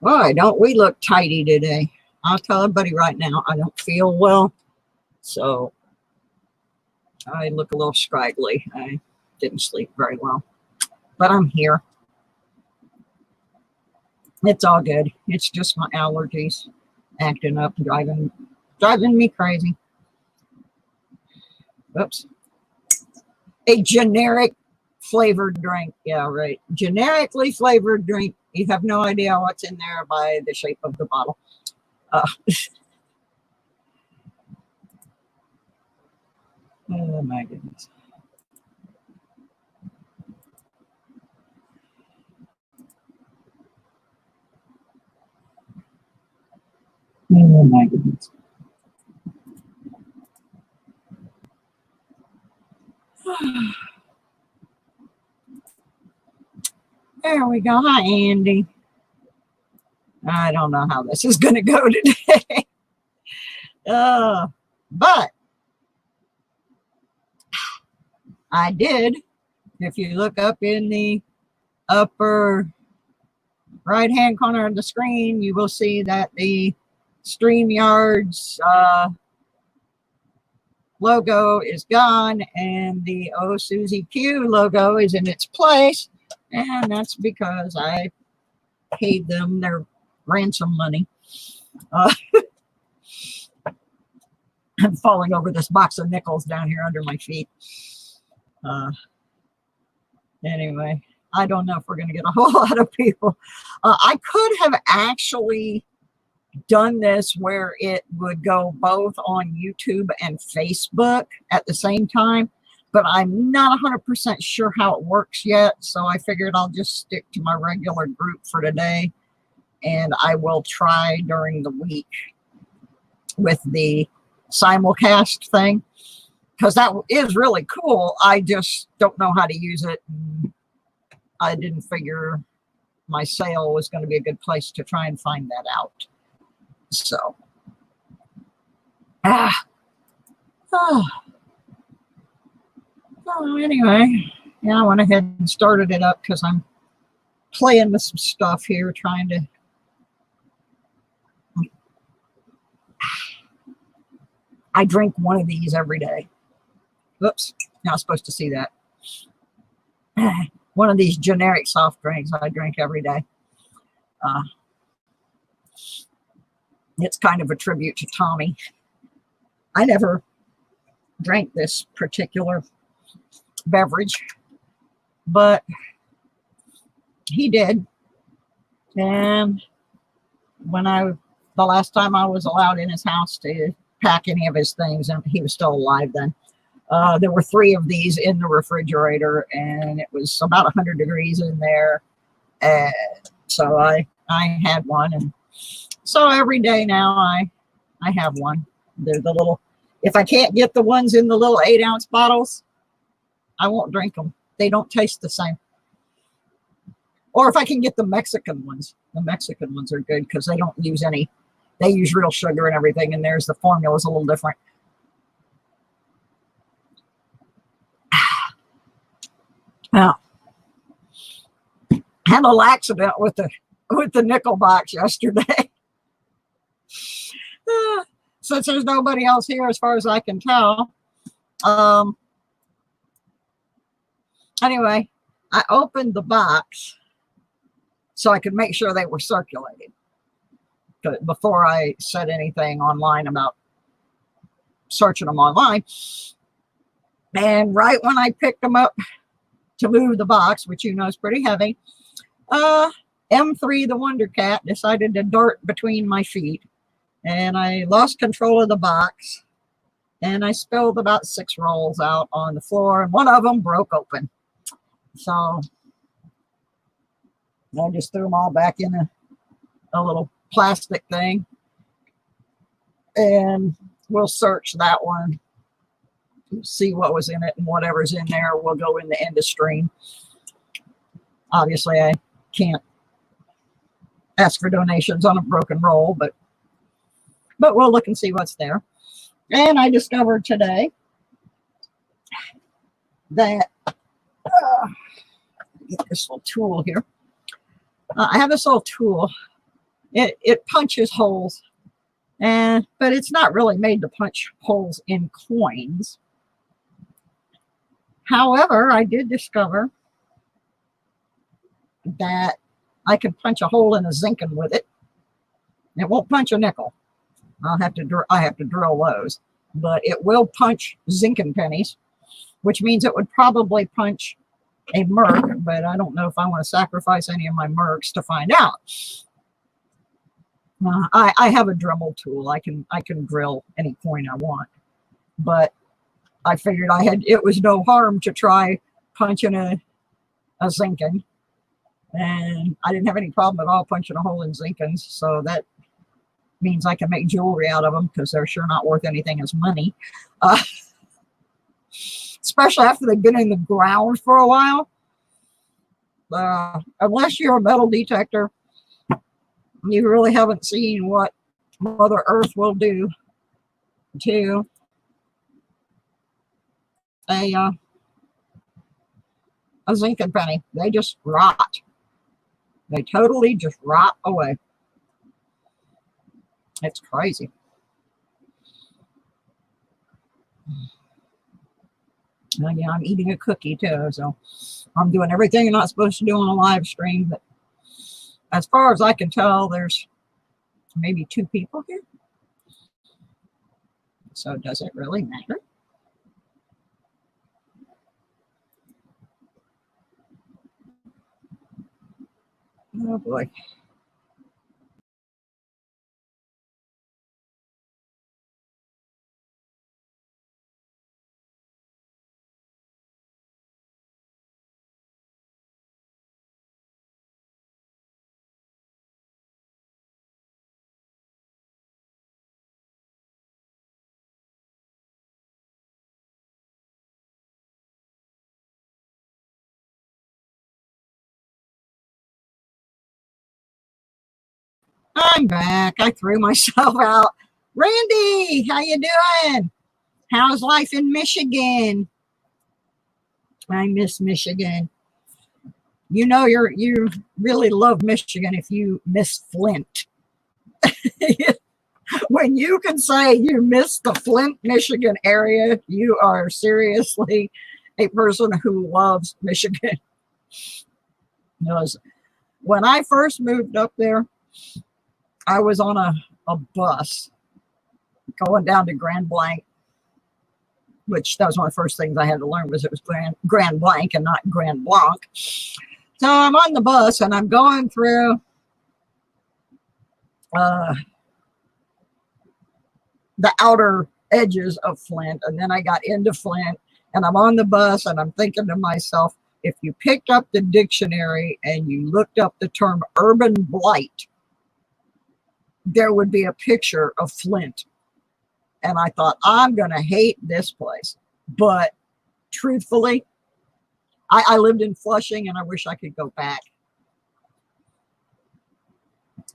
Boy, don't we look tidy today. I'll tell everybody right now, I don't feel well. So I look a little scraggly. I didn't sleep very well. But I'm here. It's all good. It's just my allergies acting up, driving me crazy. Oops. A generic flavored drink. Yeah, right. Generically flavored drink. You have no idea what's in there by the shape of the bottle. Oh my goodness. Oh my goodness. There we go. Hi, Andy. I don't know how this is going to go today. But I did. If you look up in the upper right-hand corner of the screen, you will see that the StreamYard's logo is gone and the SusieQue logo is in its place. And that's because I paid them their ransom money. I'm falling over this box of nickels down here under my feet. Anyway, I don't know if we're going to get a whole lot of people. I could have actually done this where it would go both on YouTube and Facebook at the same time, but I'm not 100% sure how it works yet. So I figured I'll just stick to my regular group for today, and I will try during the week with the simulcast thing, because that is really cool. I just don't know how to use it. I didn't figure my sale was going to be a good place to try and find that out. So, anyway, yeah, I went ahead and started it up because I'm playing with some stuff here, trying to. I drink one of these every day. Oops, not supposed to see that. One of these generic soft drinks I drink every day. It's kind of a tribute to Tommy. I never drank this particular beverage, but he did. And when the last time I was allowed in his house to pack any of his things, and he was still alive then, there were 3 of these in the refrigerator, and it was about 100 degrees in there. And so I had one, and so every day now I have one. They're the little, if I can't get the ones in the little 8-ounce bottles, I won't drink them. They don't taste the same. Or if I can get the Mexican ones are good because they don't use any, they use real sugar and everything, and the formula is a little different. Now, I had a little accident with the nickel box yesterday. Since there's nobody else here as far as I can tell. Anyway, I opened the box so I could make sure they were circulated before I said anything online about searching them online. And right when I picked them up to move the box, which you know is pretty heavy, M3, the Wonder Cat, decided to dart between my feet. And I lost control of the box, and I spilled about 6 rolls out on the floor, and one of them broke open. So I just threw them all back in a little plastic thing, and we'll search that one, see what was in it, and whatever's in there will go in the end of stream. Obviously, I can't ask for donations on a broken roll, but we'll look and see what's there. And I discovered today that, get this little tool here. I have this little tool. It punches holes, but it's not really made to punch holes in coins. However, I did discover that I can punch a hole in a zinc with it. It won't punch a nickel. I have to drill those, but it will punch zinc pennies, which means it would probably punch a merc, but I don't know if I want to sacrifice any of my mercs to find out. I have a Dremel tool. I can drill any coin I want, but I figured it was no harm to try punching a zinc, and I didn't have any problem at all punching a hole in zinc, so that means I can make jewelry out of them because they're sure not worth anything as money, especially after they've been in the ground for a while. Unless you're a metal detector, you really haven't seen what Mother Earth will do to a zinc penny. They just rot. They totally just rot away. It's crazy. Yeah, I'm eating a cookie too, so I'm doing everything you're not supposed to do on a live stream. But as far as I can tell, there's maybe 2 people here. So does it really matter? Oh boy. I'm back. I threw myself out. Randy, how you doing? How's life in Michigan? I miss Michigan. You know you really love Michigan if you miss Flint. When you can say you miss the Flint, Michigan area, you are seriously a person who loves Michigan. Because when I first moved up there, I was on a bus going down to Grand Blanc, which that was one of the first things I had to learn was it was Grand Blanc and not Grand Blanc. So I'm on the bus and I'm going through the outer edges of Flint, and then I got into Flint, and I'm on the bus and I'm thinking to myself, if you picked up the dictionary and you looked up the term urban blight, there would be a picture of Flint. And I thought, I'm going to hate this place. But truthfully, I lived in Flushing and I wish I could go back.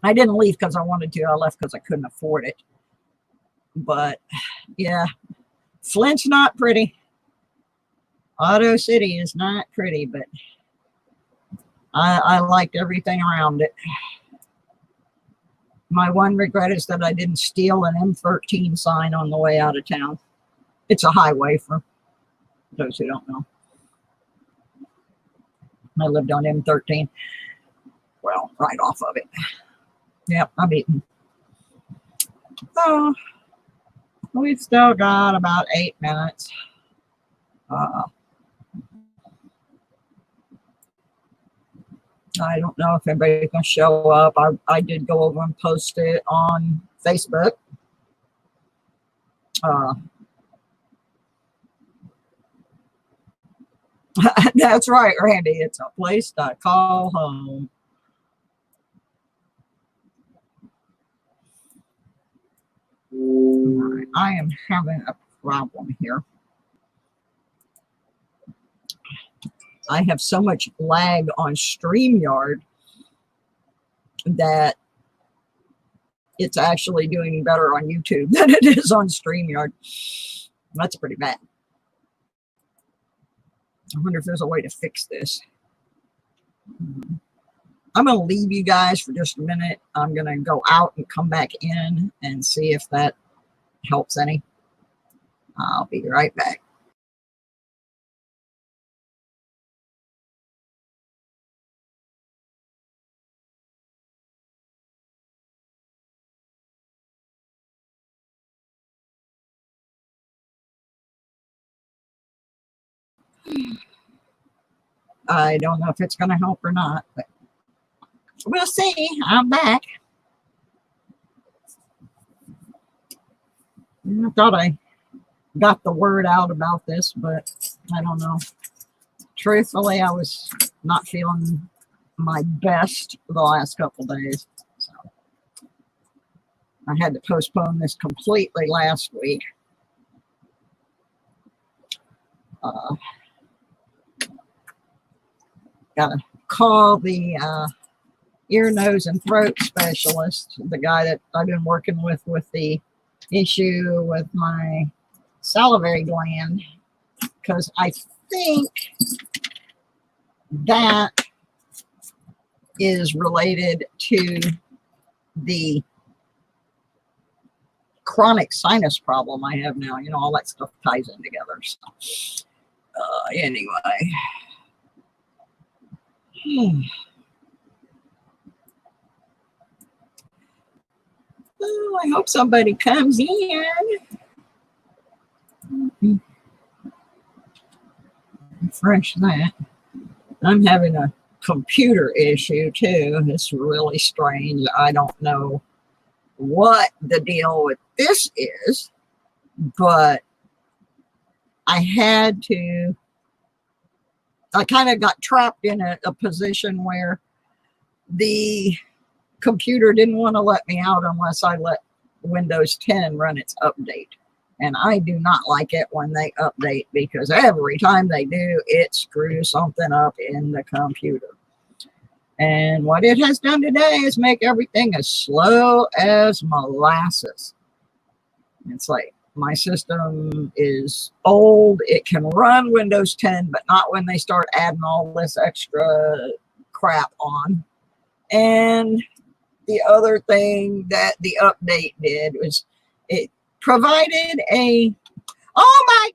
I didn't leave because I wanted to. I left because I couldn't afford it. But yeah, Flint's not pretty. Auto City is not pretty, but I liked everything around it. My one regret is that I didn't steal an M13 sign on the way out of town. It's a highway for those who don't know. I lived on M13. Well, right off of it. Yep, I'm eating. So, we've still got about 8 minutes. I don't know if anybody can show up. I did go over and post it on Facebook. That's right, Randy. It's a place to call home. All right, I am having a problem here. I have so much lag on StreamYard that it's actually doing better on YouTube than it is on StreamYard. That's pretty bad. I wonder if there's a way to fix this. I'm going to leave you guys for just a minute. I'm going to go out and come back in and see if that helps any. I'll be right back. I don't know if it's going to help or not, but we'll see. I'm back. I thought I got the word out about this, but I don't know. Truthfully, I was not feeling my best the last couple days, so I had to postpone this completely last week. Gotta call the ear, nose, and throat specialist, the guy that I've been working with the issue with my salivary gland, because I think that is related to the chronic sinus problem I have now. You know, all that stuff ties in together. So, anyway. Oh, I hope somebody comes in. Refresh that. I'm having a computer issue too. It's really strange. I don't know what the deal with this is, but I kind of got trapped in a position where the computer didn't want to let me out unless I let Windows 10 run its update. And I do not like it when they update, because every time they do, it screws something up in the computer. And what it has done today is make everything as slow as molasses. It's like, my system is old. It can run Windows 10, but not when they start adding all this extra crap on. And the other thing that the update did was it provided a, oh my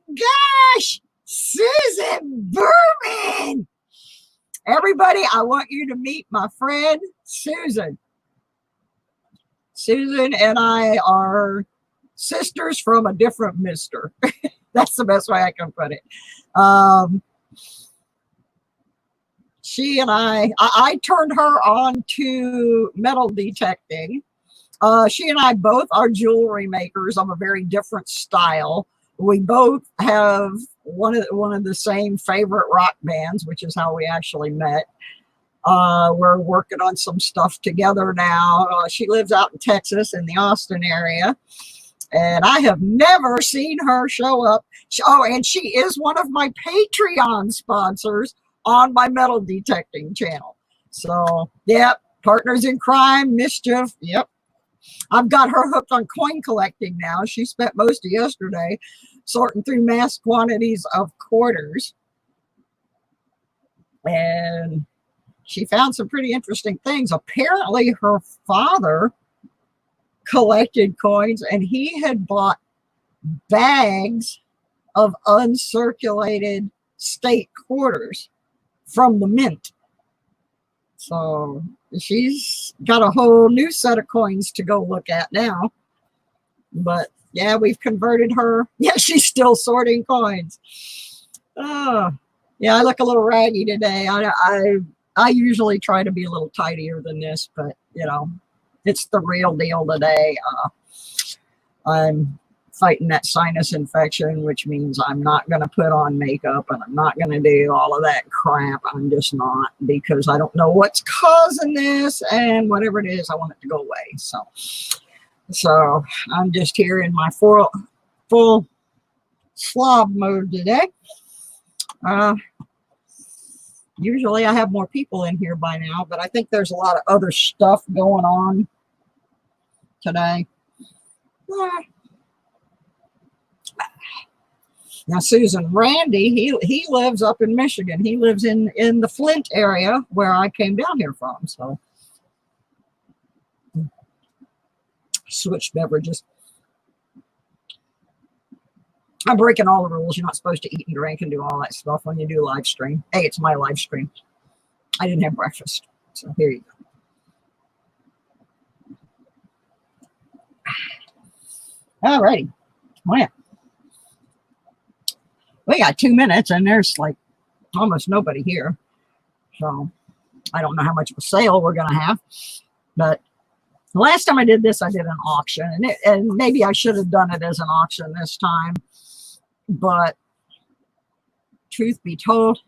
gosh, Susan Berman. Everybody, I want you to meet my friend, Susan. Susan and I are sisters from a different mister. That's the best way I can put it. She and I turned her on to metal detecting. She and I both are jewelry makers of a very different style. We both have one of the same favorite rock bands, which is how we actually met. We're working on some stuff together now. She lives out in Texas in the Austin area, and I have never seen her show up. And she is one of my Patreon sponsors on my metal detecting channel. So, yep, partners in crime, mischief, yep. I've got her hooked on coin collecting now. She spent most of yesterday sorting through mass quantities of quarters. And she found some pretty interesting things. Apparently, her father collected coins, and he had bought bags of uncirculated state quarters from the mint. So she's got a whole new set of coins to go look at now. But yeah, we've converted her. Yeah, she's still sorting coins. Oh, yeah, I look a little raggy today. I usually try to be a little tidier than this, but you know, it's the real deal today. I'm fighting that sinus infection, which means I'm not going to put on makeup and I'm not going to do all of that crap. I'm just not, because I don't know what's causing this, and whatever it is, I want it to go away. So I'm just here in my full slob mode today. Usually I have more people in here by now, but I think there's a lot of other stuff going on today. Now, Susan Randy, he lives up in Michigan. He lives in the Flint area where I came down here from. So, switched beverages. I'm breaking all the rules. You're not supposed to eat and drink and do all that stuff when you do live stream. Hey, it's my live stream. I didn't have breakfast. So, here you go. All righty. Well, we got 2 minutes and there's like almost nobody here. So I don't know how much of a sale we're going to have. But the last time I did this, I did an auction. And maybe I should have done it as an auction this time. But truth be told,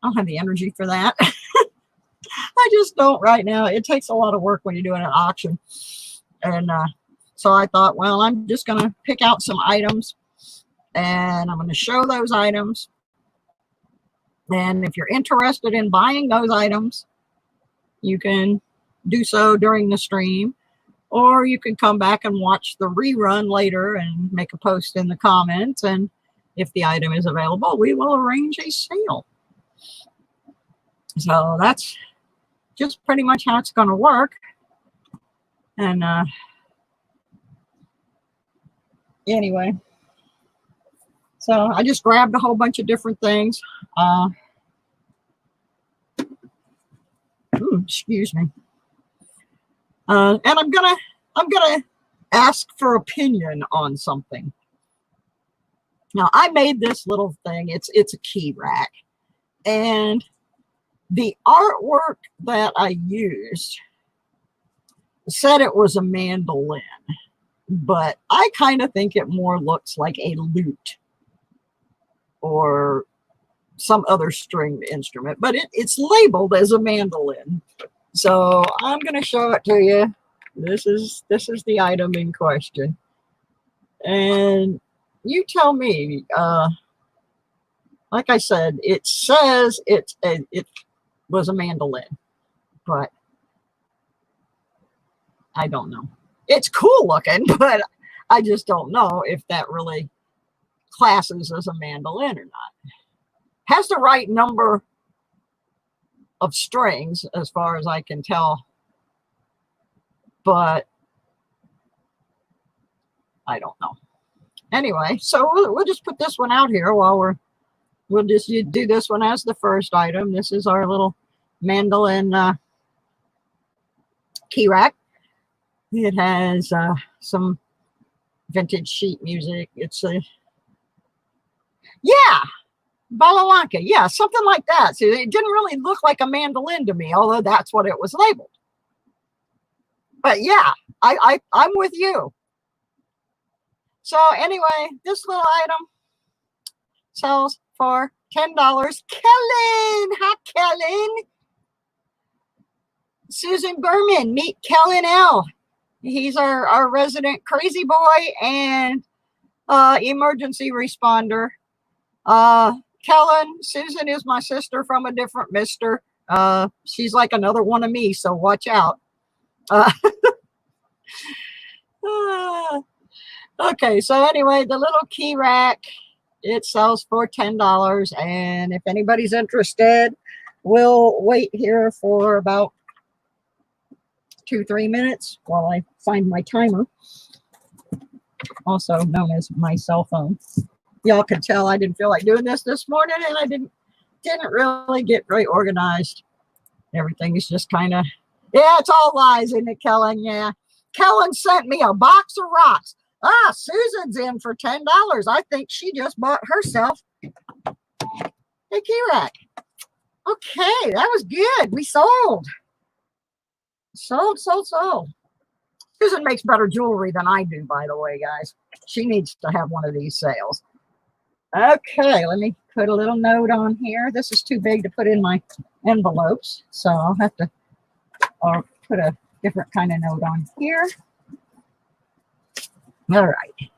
I don't have the energy for that. I just don't right now. It takes a lot of work when you're doing an auction. And so I thought, well, I'm just going to pick out some items. And I'm going to show those items. And if you're interested in buying those items, you can do so during the stream. Or you can come back and watch the rerun later and make a post in the comments. And if the item is available, we will arrange a sale. So that's just pretty much how it's going to work. And anyway. So I just grabbed a whole bunch of different things. Excuse me. And I'm gonna ask for opinion on something. Now I made this little thing. It's a key rack, and the artwork that I used said it was a mandolin, but I kind of think it more looks like a lute or some other stringed instrument, but it's labeled as a mandolin. So I'm going to show it to you. This is the item in question, and you tell me. Like I said, it says it was a mandolin, but I don't know. It's cool looking, but I just don't know if that really classes as a mandolin or not. Has the right number of strings as far as I can tell, but I don't know. Anyway, so we'll just put this one out here while we'll just do this one as the first item. This is our little mandolin key rack. It has some vintage sheet music. It's a Balawanka. Yeah, something like that. See, it didn't really look like a mandolin to me, although that's what it was labeled. But yeah, I'm with you. So anyway, this little item sells for $10. Kellen! Hi, Kellen! Susan Berman, meet Kellen L. He's our resident crazy boy and emergency responder. Kellen, Susan is my sister from a different mister. She's like another one of me, so watch out. Okay, so anyway, the little key rack, it sells for $10. And if anybody's interested, we'll wait here for about 2-3 minutes while I find my timer, also known as my cell phone. Y'all can tell I didn't feel like doing this morning, and I didn't really get very organized. Everything is just kind of, yeah, it's all lies, isn't it, Kellen? Yeah. Kellen sent me a box of rocks. Susan's in for $10. I think she just bought herself a key rack. Okay, that was good. We sold. Sold. Susan makes better jewelry than I do, by the way, guys. She needs to have one of these sales. Okay, let me put a little note on here. This is too big to put in my envelopes, so I'll have to put a different kind of note on here. All right.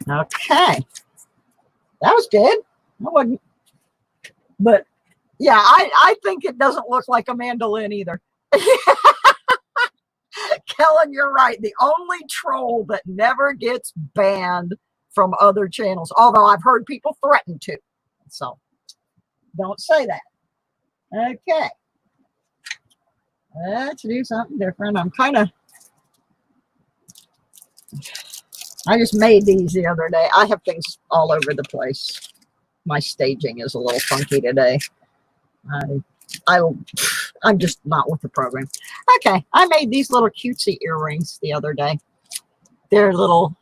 Okay. That was good. I wasn't, but Yeah, I think it doesn't look like a mandolin either. Kellen, you're right. The only troll that never gets banned from other channels, although I've heard people threaten to. So don't say that. Okay. Let's do something different. I just made these the other day. I have things all over the place. My staging is a little funky today. I'm just not with the program. Okay, I made these little cutesy earrings the other day. They're little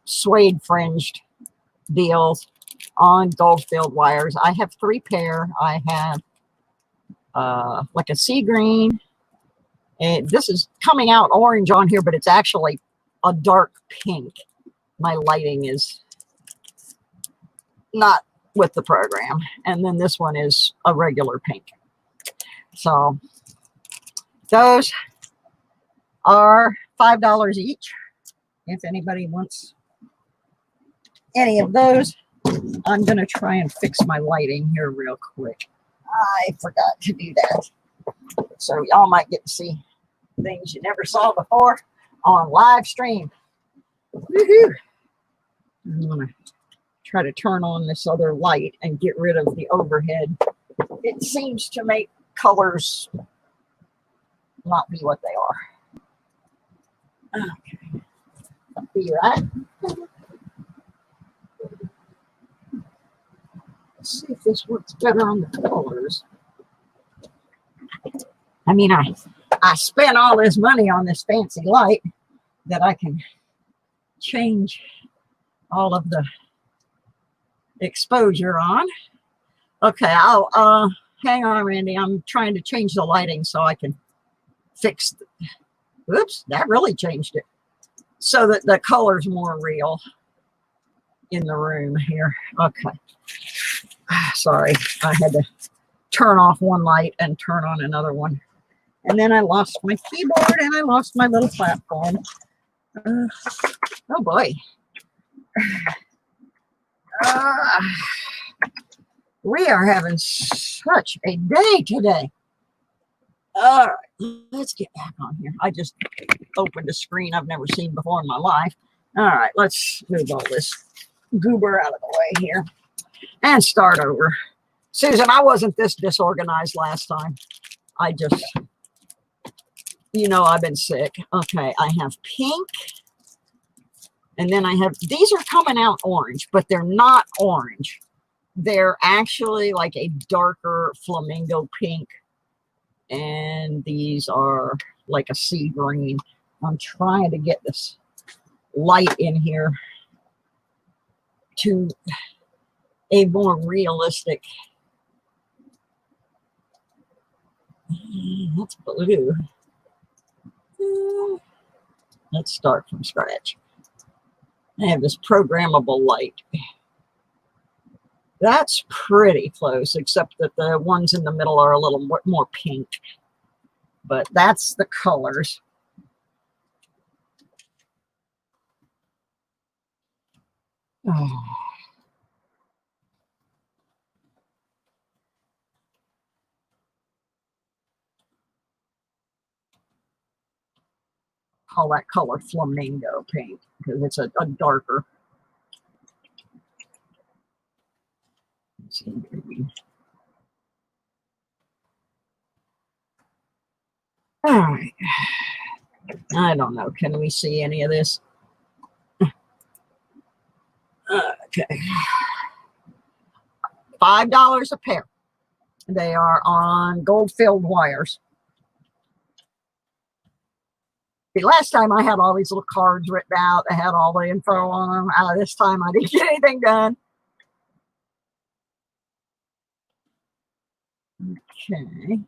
suede fringed deals on gold filled wires. I have 3 pair. I have like a sea green, and this is coming out orange on here, but it's actually a dark pink. My lighting is not with the program. And then this one is a regular pink. So those are $5 each. If anybody wants any of those, I'm going to try and fix my lighting here real quick. I forgot to do that. So y'all might get to see things you never saw before on live stream. Woohoo! I'm going to try to turn on this other light and get rid of the overhead. It seems to make colors not be what they are. Okay. Be right. Let's see if this works better on the colors. I mean, I spent all this money on this fancy light that I can change all of the exposure on. Okay, I'll hang on, Randy. I'm trying to change the lighting so I can fix oops, that really changed it. So that the color's more real in the room here. Okay. Sorry, I had to turn off one light and turn on another one. And then I lost my keyboard and I lost my little platform. Oh boy. We are having such a day today. All right, let's get back on here. I just opened a screen I've never seen before in my life. All right, let's move all this goober out of the way here and start over. Susan, I wasn't this disorganized last time. I just, I've been sick. Okay, I have pink. And then I have, these are coming out orange, but they're not orange. They're actually like a darker flamingo pink. And these are like a sea green. I'm trying to get this light in here to a more realistic. That's blue. Let's start from scratch. I have this programmable light. That's pretty close, except that the ones in the middle are a little more pink. But that's the colors. Oh. Call that color flamingo pink because it's a darker. All right. I don't know. Can we see any of this? Okay. $5 a pair. They are on gold-filled wires. The last time I had all these little cards written out. I had all the info on them. This time I didn't get anything done. Okay.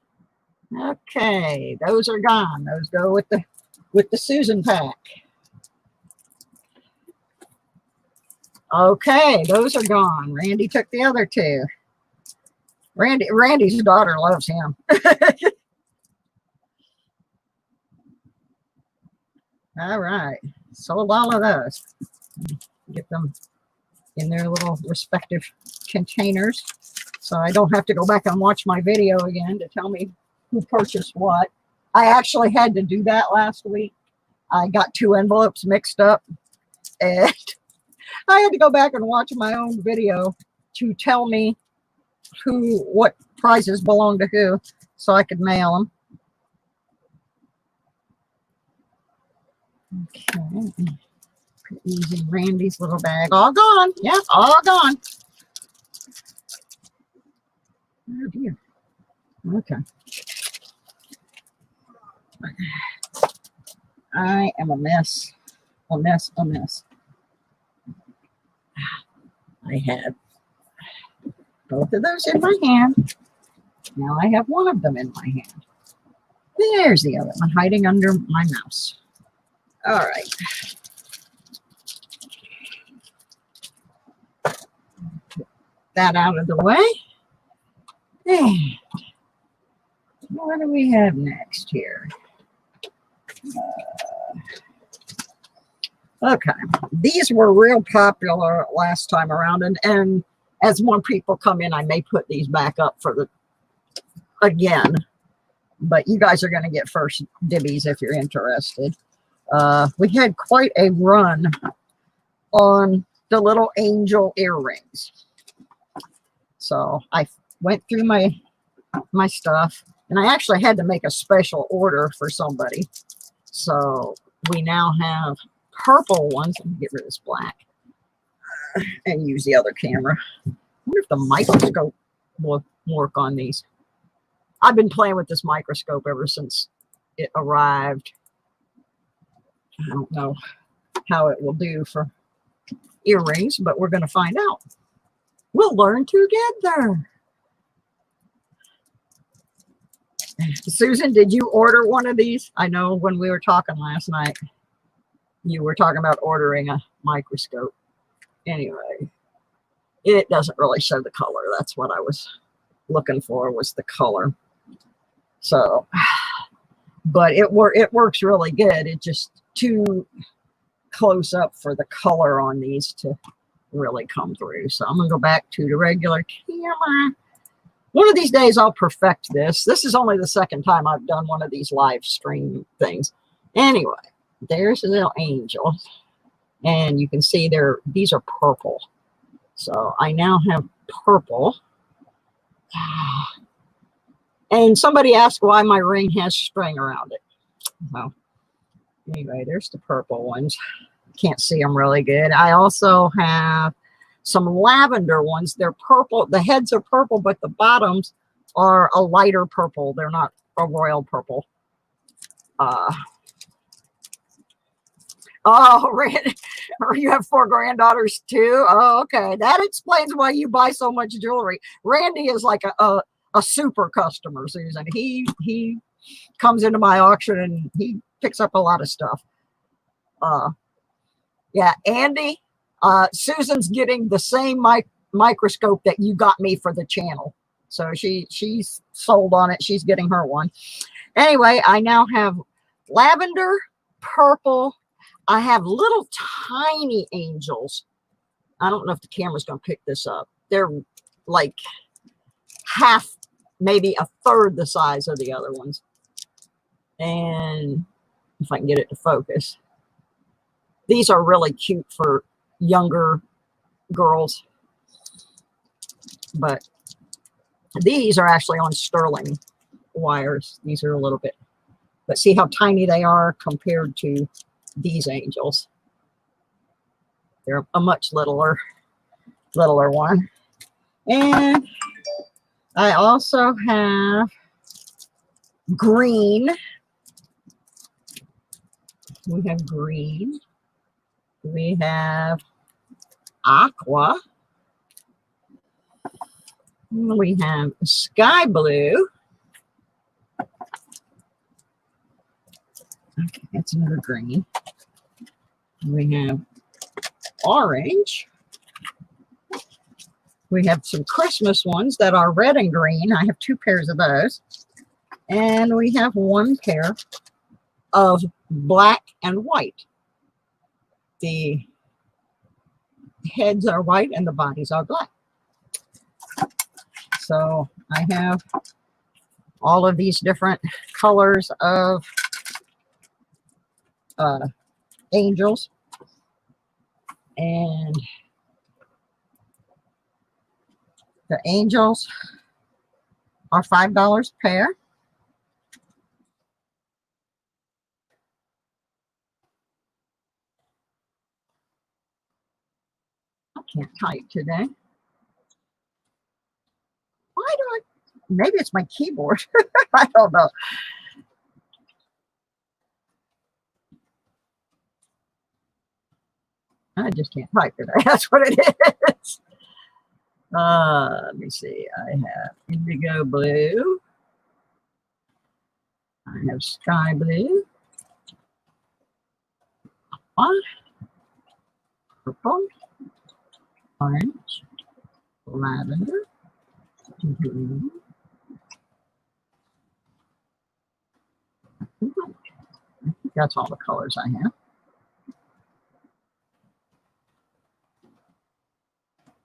Okay, those are gone. Those go with the Susan pack. Okay, those are gone. Randy took the other 2. Randy's daughter loves him. All right, sold all of those. Get them in their little respective containers. So I don't have to go back and watch my video again to tell me who purchased what. I actually had to do that last week. I got 2 envelopes mixed up, and I had to go back and watch my own video to tell me what prizes belong to who, so I could mail them. Okay. Using Randy's little bag. All gone. Yeah, all gone. Oh dear. Okay. I am a mess. A mess, a mess. I had both of those in my hand. Now I have one of them in my hand. There's the other one hiding under my mouse. All right. Put that out of the way. And what do we have next here? Okay, these were real popular last time around, and as more people come in, I may put these back up for the again, but you guys are going to get first dibbies if you're interested. We had quite a run on the little angel earrings, so I went through my stuff, and I actually had to make a special order for somebody. So we now have purple ones. Let me get rid of this black and use the other camera. I wonder if the microscope will work on these. I've been playing with this microscope ever since it arrived. I don't know how it will do for earrings, but we're going to find out. We'll learn together. Susan, did you order one of these? I know when we were talking last night, you were talking about ordering a microscope. Anyway, it doesn't really show the color. That's what I was looking for, was the color. So, but it works really good. It's just too close up for the color on these to really come through. So I'm going to go back to the regular camera. One of these days I'll perfect this. This is only the second time I've done one of these live stream things. Anyway, there's a little angel. And you can see these are purple. So I now have purple. And somebody asked why my ring has string around it. Well, anyway, there's the purple ones. Can't see them really good. I also have some lavender ones. They're purple. The heads are purple, but the bottoms are a lighter purple. They're not a royal purple. Oh, Randy, you have 4 granddaughters too? Oh, okay. That explains why you buy so much jewelry. Randy is like a super customer, Susan. He comes into my auction and he picks up a lot of stuff. Yeah, Andy, Susan's getting the same microscope that you got me for the channel. So she's sold on it. She's getting her one. Anyway, I now have lavender, purple. I have little tiny angels. I don't know if the camera's going to pick this up. They're like half, maybe a third the size of the other ones. And if I can get it to focus. These are really cute for younger girls. But these are actually on sterling wires. These are a little bit, but see how tiny they are compared to these angels. They're a much littler one. And I also have green. We have green. We have aqua. We have sky blue. Okay, that's another green. We have orange. We have some Christmas ones that are red and green. I have 2 pairs of those. And we have 1 pair of black and white. The heads are white and the bodies are black. So I have all of these different colors of angels, and the angels are $5 a pair. I can't type today. Why do I? Maybe it's my keyboard. I don't know. I just can't type today. That's what it is. Let me see. I have indigo blue. I have sky blue. Purple. Orange. Lavender. Green. I think that's all the colors I have.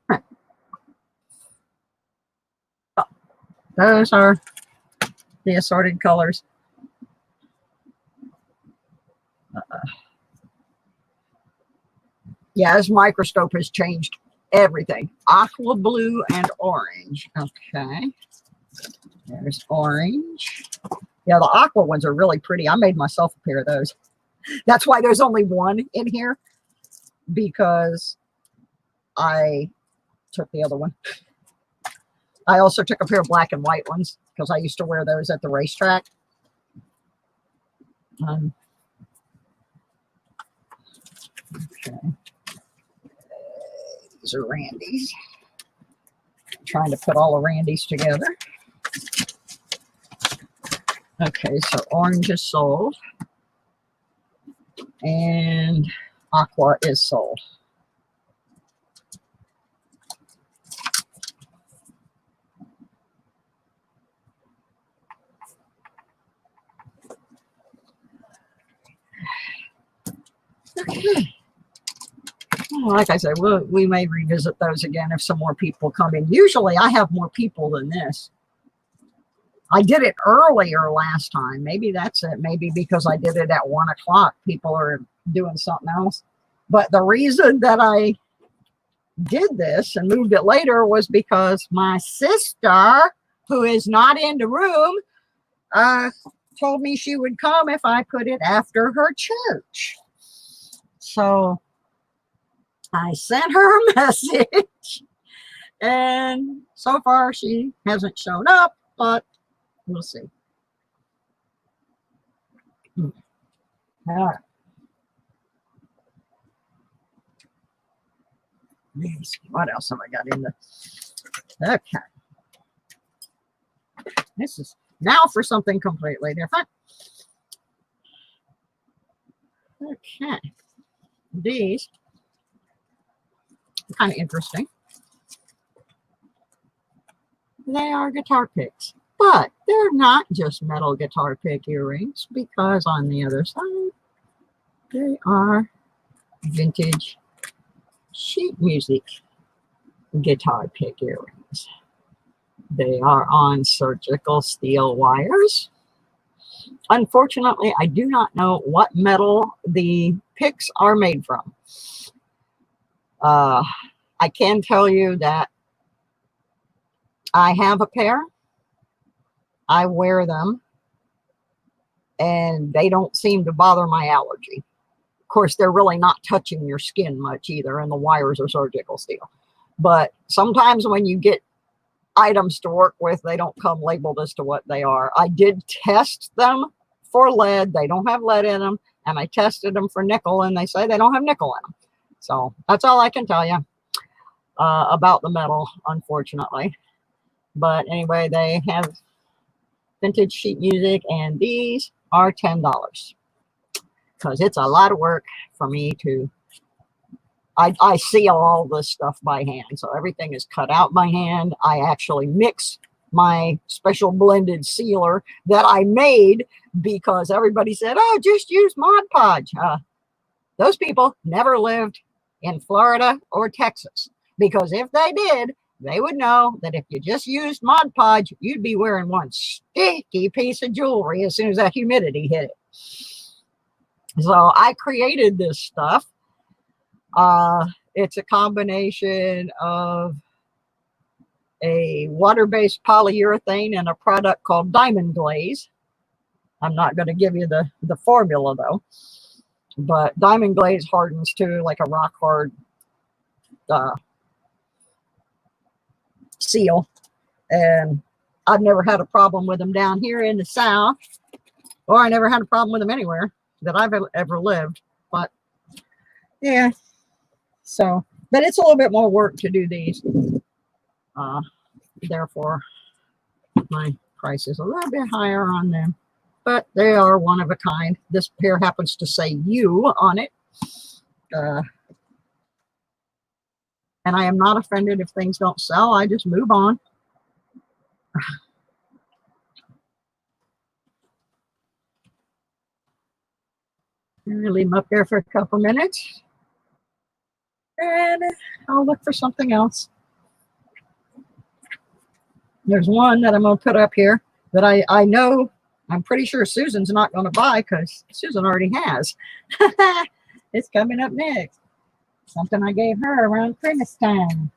Right. Oh, those are the assorted colors. Yeah, this microscope has changed everything. Aqua blue and orange. Okay. There's orange. Yeah, the aqua ones are really pretty. I made myself a pair of those. That's why there's only one in here, because I took the other one. I also took a pair of black and white ones because I used to wear those at the racetrack. Okay. These are Randy's. I'm trying to put all the Randy's together. Okay, so orange is sold. And aqua is sold. Okay. Like I said, we may revisit those again if some more people come in. Usually I have more people than this. I did it earlier last time. Maybe that's it. Maybe because I did it at 1 o'clock, people are doing something else. But the reason that I did this and moved it later was because my sister, who is not in the room, told me she would come if I put it after her church. So I sent her a message, and so far she hasn't shown up, but we'll see. All right. What else have I got in the? Okay. This is now for something completely different. Okay. These are kind of interesting. They are guitar picks, but they're not just metal guitar pick earrings, because on the other side, they are vintage sheet music guitar pick earrings. They are on surgical steel wires. Unfortunately, I do not know what metal the picks are made from. I can tell you that I have a pair. I wear them, and they don't seem to bother my allergy. Of course, they're really not touching your skin much either, and the wires are surgical steel. But sometimes when you get items to work with, they don't come labeled as to what they are. I did test them for lead. They don't have lead in them. And I tested them for nickel, and they say they don't have nickel in them. So that's all I can tell you about the metal, unfortunately. But anyway, they have vintage sheet music, and these are $10 because it's a lot of work for me to. I seal all this stuff by hand, so everything is cut out by hand. I actually mix my special blended sealer that I made because everybody said, oh, just use Mod Podge. Those people never lived in Florida or Texas, because if they did, they would know that if you just used Mod Podge, you'd be wearing one sticky piece of jewelry as soon as that humidity hit it. So I created this stuff. It's a combination of a water-based polyurethane and a product called Diamond Glaze. I'm not going to give you the formula though, but Diamond Glaze hardens to like a rock hard seal, and I've never had a problem with them down here in the South, or I never had a problem with them anywhere that I've ever lived. But yeah, so, but it's a little bit more work to do these. Therefore, my price is a little bit higher on them, but they are one of a kind. This pair happens to say "you" on it. And I am not offended if things don't sell. I just move on. Leave them up there for a couple minutes. And I'll look for something else. There's one that I'm going to put up here that I know, I'm pretty sure Susan's not going to buy because Susan already has. It's coming up next. Something I gave her around Christmas time.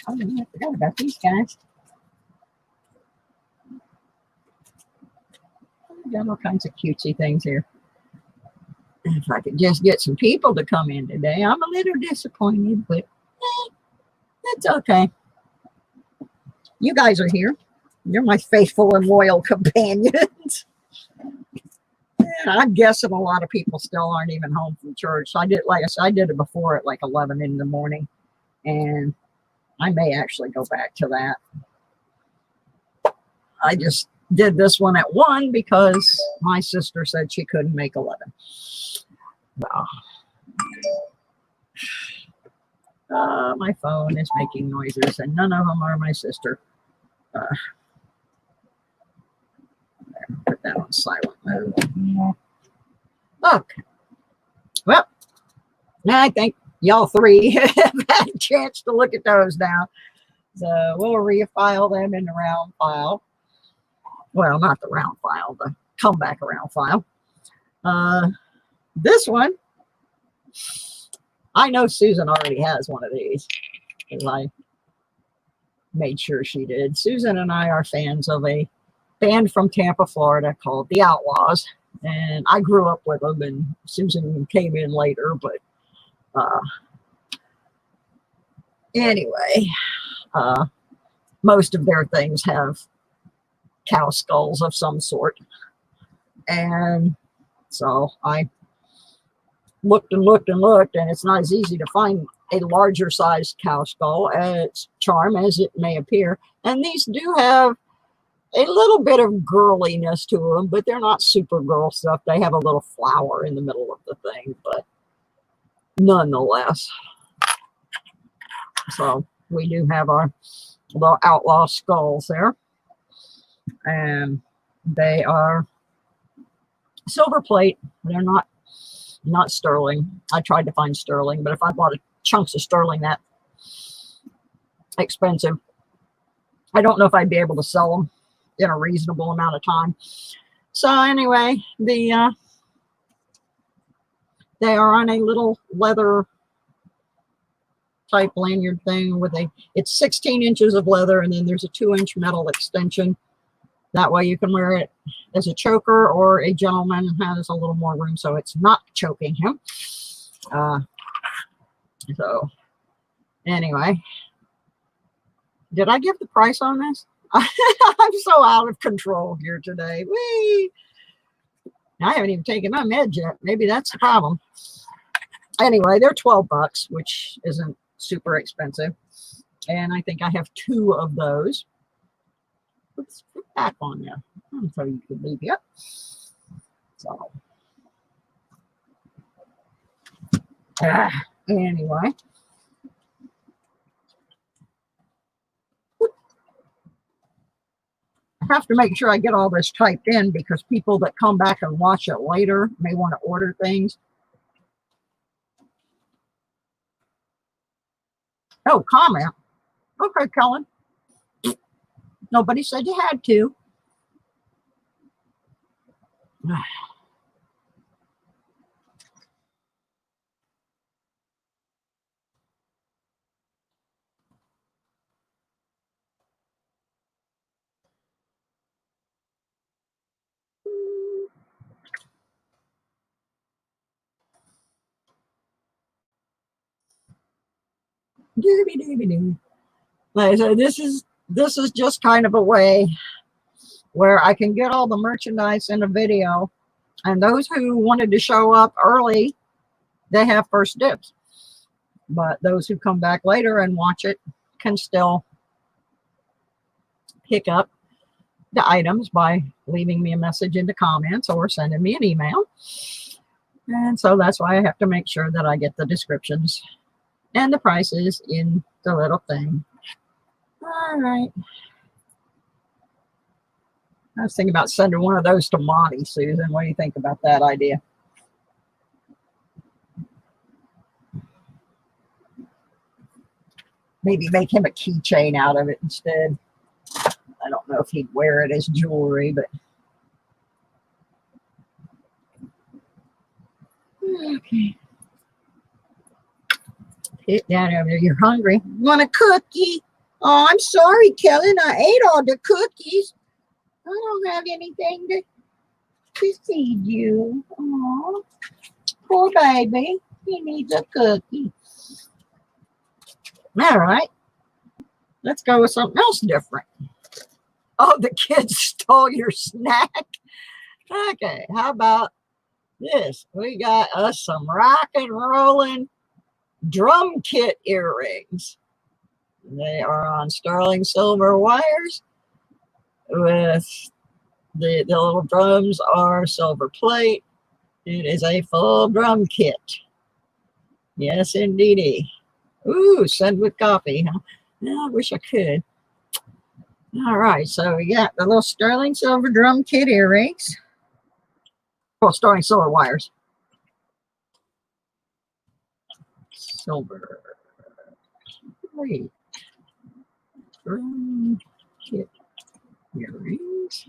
Oh, I forgot about these guys. Got all kinds of cutesy things here. If I could just get some people to come in today, I'm a little disappointed, but that's okay. You guys are here. You're my faithful and loyal companions. And I'm guessing a lot of people still aren't even home from church. So I did, like I said, I did it before at like 11 in the morning, and I may actually go back to that. I just did this one at 1 because my sister said she couldn't make 11. My phone is making noises, and none of them are my sister. Put that on silent mode. Okay. Well, I think y'all three have had a chance to look at those now. So we'll refile them in the round file. Well, not the round file, the comeback around file. This one, I know Susan already has one of these because I made sure she did. Susan and I are fans of a band from Tampa, Florida called The Outlaws, and I grew up with them, and Susan came in later, but anyway, most of their things have cow skulls of some sort, and so I looked and looked and looked, and it's not as easy to find a larger sized cow skull as charm as it may appear. And these do have a little bit of girliness to them, but they're not super girl stuff. They have a little flower in the middle of the thing, but nonetheless. So we do have our little outlaw skulls there, and they are silver plate. They're not sterling. I tried to find sterling, but if I bought chunks of sterling that expensive, I don't know if I'd be able to sell them in a reasonable amount of time. So anyway, they are on a little leather type lanyard thing with it's 16 inches of leather, and then there's a 2-inch metal extension. That way you can wear it as a choker, or a gentleman has a little more room so it's not choking him. So anyway, did I give the price on this? I'm so out of control here today. Whee! I haven't even taken my meds yet. Maybe that's the problem. Anyway, they're $12, which isn't super expensive. And I think I have 2 of those. Let's put back on there so you can leave it. So, anyway. I have to make sure I get all this typed in because people that come back and watch it later may want to order things. Oh, comment. Okay, Kellen. Nobody said you had to. Dooby dooby doo. Like I said, this is just kind of a way where I can get all the merchandise in a video, and those who wanted to show up early, they have first dibs. But those who come back later and watch it can still pick up the items by leaving me a message in the comments or sending me an email. And so that's why I have to make sure that I get the descriptions and the prices in the little thing. All right. I was thinking about sending one of those to Monty, Susan. What do you think about that idea? Maybe make him a keychain out of it instead. I don't know if he'd wear it as jewelry, but okay. Sit down over there. You're hungry. Want a cookie? Oh, I'm sorry, Kellen. I ate all the cookies. I don't have anything to feed you. Oh, poor baby. He needs a cookie. All right. Let's go with something else different. Oh, the kids stole your snack. Okay, how about this? We got us some rock and rolling drum kit earrings. They are on sterling silver wires with the little drums are silver plate. It is a full drum kit. Yes, indeedy. Ooh, send with coffee, huh? I wish I could. All right, so we got the little sterling silver drum kit earrings. Well, sterling silver wires. Silver plate. Drum kit earrings.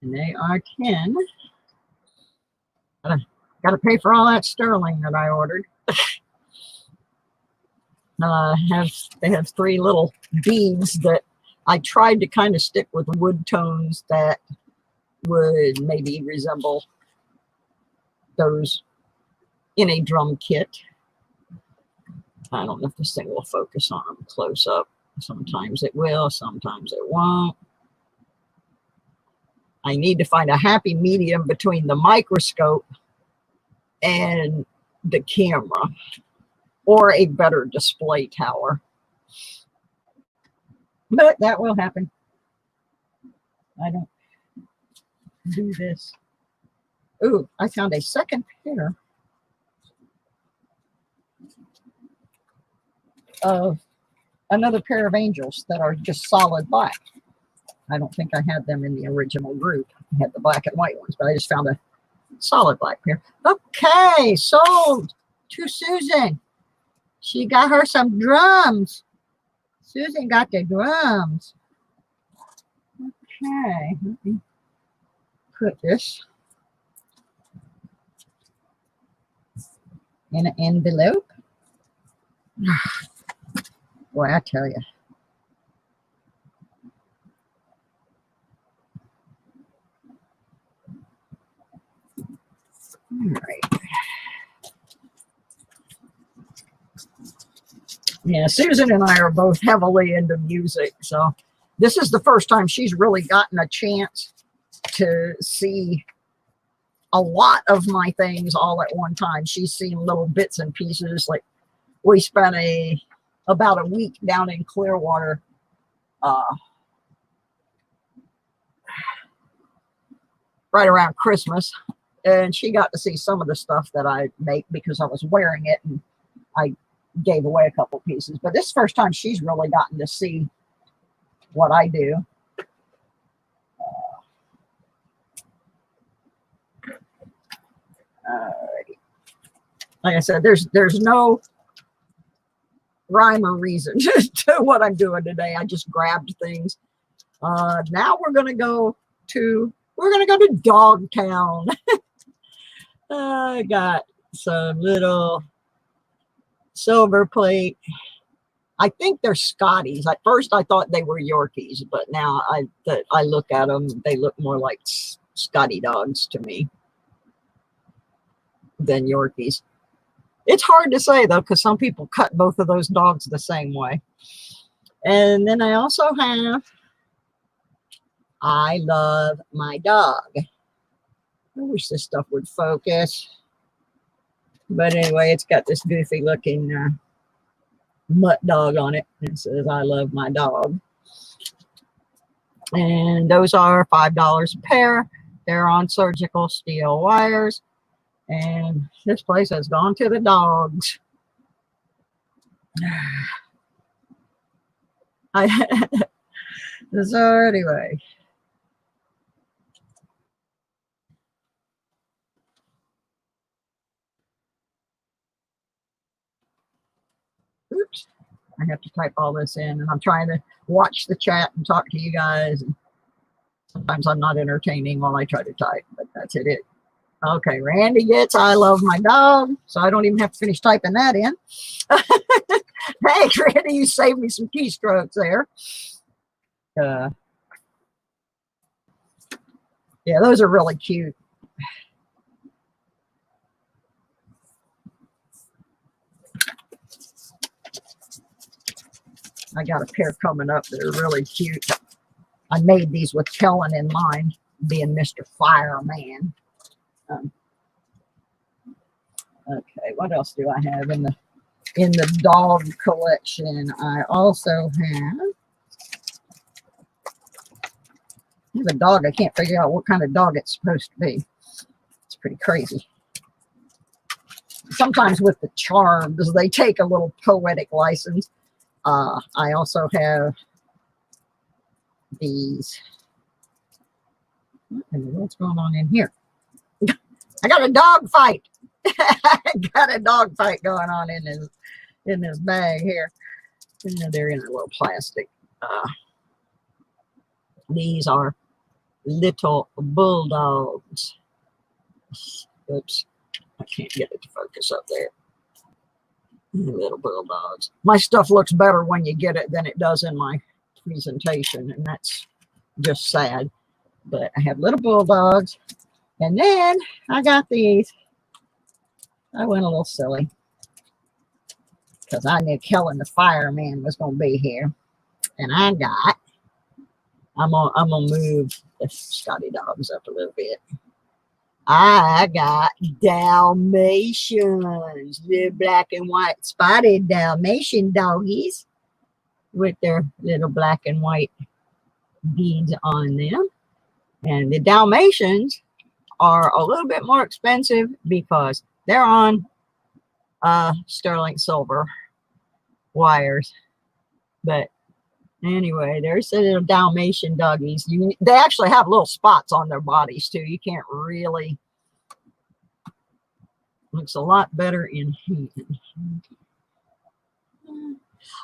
And they are 10. Gotta pay for all that sterling that I ordered. They have 3 little beads that I tried to kind of stick with wood tones that would maybe resemble those in a drum kit. I don't know if this thing will focus on them close up. Sometimes it will, sometimes it won't. I need to find a happy medium between the microscope and the camera, or a better display tower. But that will happen. I don't do this. Ooh, I found a second pair of another pair of angels that are just solid black. I don't think I had them in the original group. I had the black and white ones, but I just found a solid black pair. Okay, sold to Susan. She got her some drums. Susan got the drums. Okay, let me put this in an envelope. Boy, I tell you. All right. Yeah, Susan and I are both heavily into music, so this is the first time she's really gotten a chance to see a lot of my things all at one time. She's seen little bits and pieces. Like we spent about a week down in Clearwater right around Christmas, and she got to see some of the stuff that I make because I was wearing it, and I gave away a couple pieces. But this is the first time she's really gotten to see what I do. Like I said, there's no rhyme or reason to what I'm doing today. I just grabbed things. Now we're gonna go to Dogtown. I got some little silver plate. I think they're Scotties. At first I thought they were Yorkies, but now I look at them, they look more like Scotty dogs to me than Yorkies. It's hard to say though, because some people cut both of those dogs the same way. And then I also have I love my dog. I wish this stuff would focus. But anyway, it's got this goofy looking mutt dog on it. It says, I love my dog. And those are $5 a pair. They're on surgical steel wires. And this place has gone to the dogs. So anyway. Oops. I have to type all this in, and I'm trying to watch the chat and talk to you guys. And sometimes I'm not entertaining while I try to type, but that's it. Okay, Randy gets I love my dog, so I don't even have to finish typing that in. Hey, Randy, you saved me some keystrokes there. Yeah, those are really cute. I got a pair coming up that are really cute. I made these with Kellen in mind, being Mr. Fireman. Okay, what else do I have in the dog collection? I also have a dog. I can't figure out what kind of dog it's supposed to be. It's pretty crazy. Sometimes with the charms, they take a little poetic license. I also have these. What's going on in here? I got a dog fight. I got a dog fight going on in this bag here. And they're in a little plastic. These are little bulldogs. Oops, I can't get it to focus up there. Little bulldogs. My stuff looks better when you get it than it does in my presentation, and that's just sad. But I have little bulldogs, and then I got these. I went a little silly because I knew Kellen the fireman was going to be here, and I'm gonna move the Scotty dogs up a little bit. I got Dalmatians, the black and white spotted Dalmatian doggies with their little black and white beads on them. And the Dalmatians are a little bit more expensive because they're on sterling silver wires. But anyway, there's the little Dalmatian doggies. They actually have little spots on their bodies too. You can't really. Looks a lot better in hand.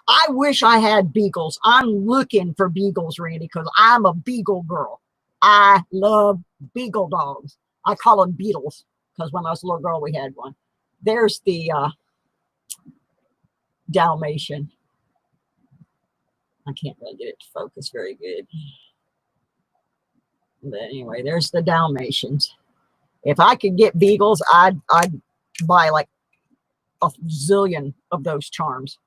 I wish I had beagles. I'm looking for beagles, Randy, because I'm a beagle girl. I love beagle dogs. I call them beetles because when I was a little girl, we had one. There's the Dalmatian. I can't really get it to focus very good. But anyway, there's the Dalmatians. If I could get beagles, I'd buy like a zillion of those charms.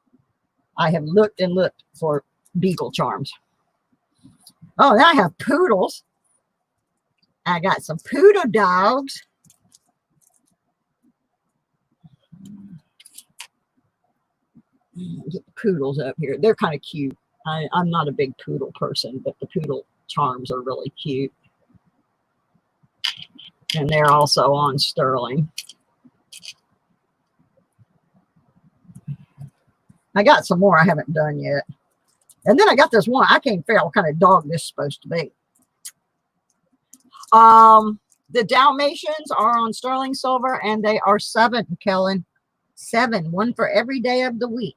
I have looked and looked for beagle charms. Oh, now I have poodles. I got some poodle dogs. Get the poodles up here. They're kind of cute. I'm not a big poodle person, but the poodle charms are really cute. And they're also on sterling. I got some more I haven't done yet. And then I got this one. I can't figure out what kind of dog this is supposed to be. The Dalmatians are on sterling silver, and they are $7, Kellen. $7, one for every day of the week.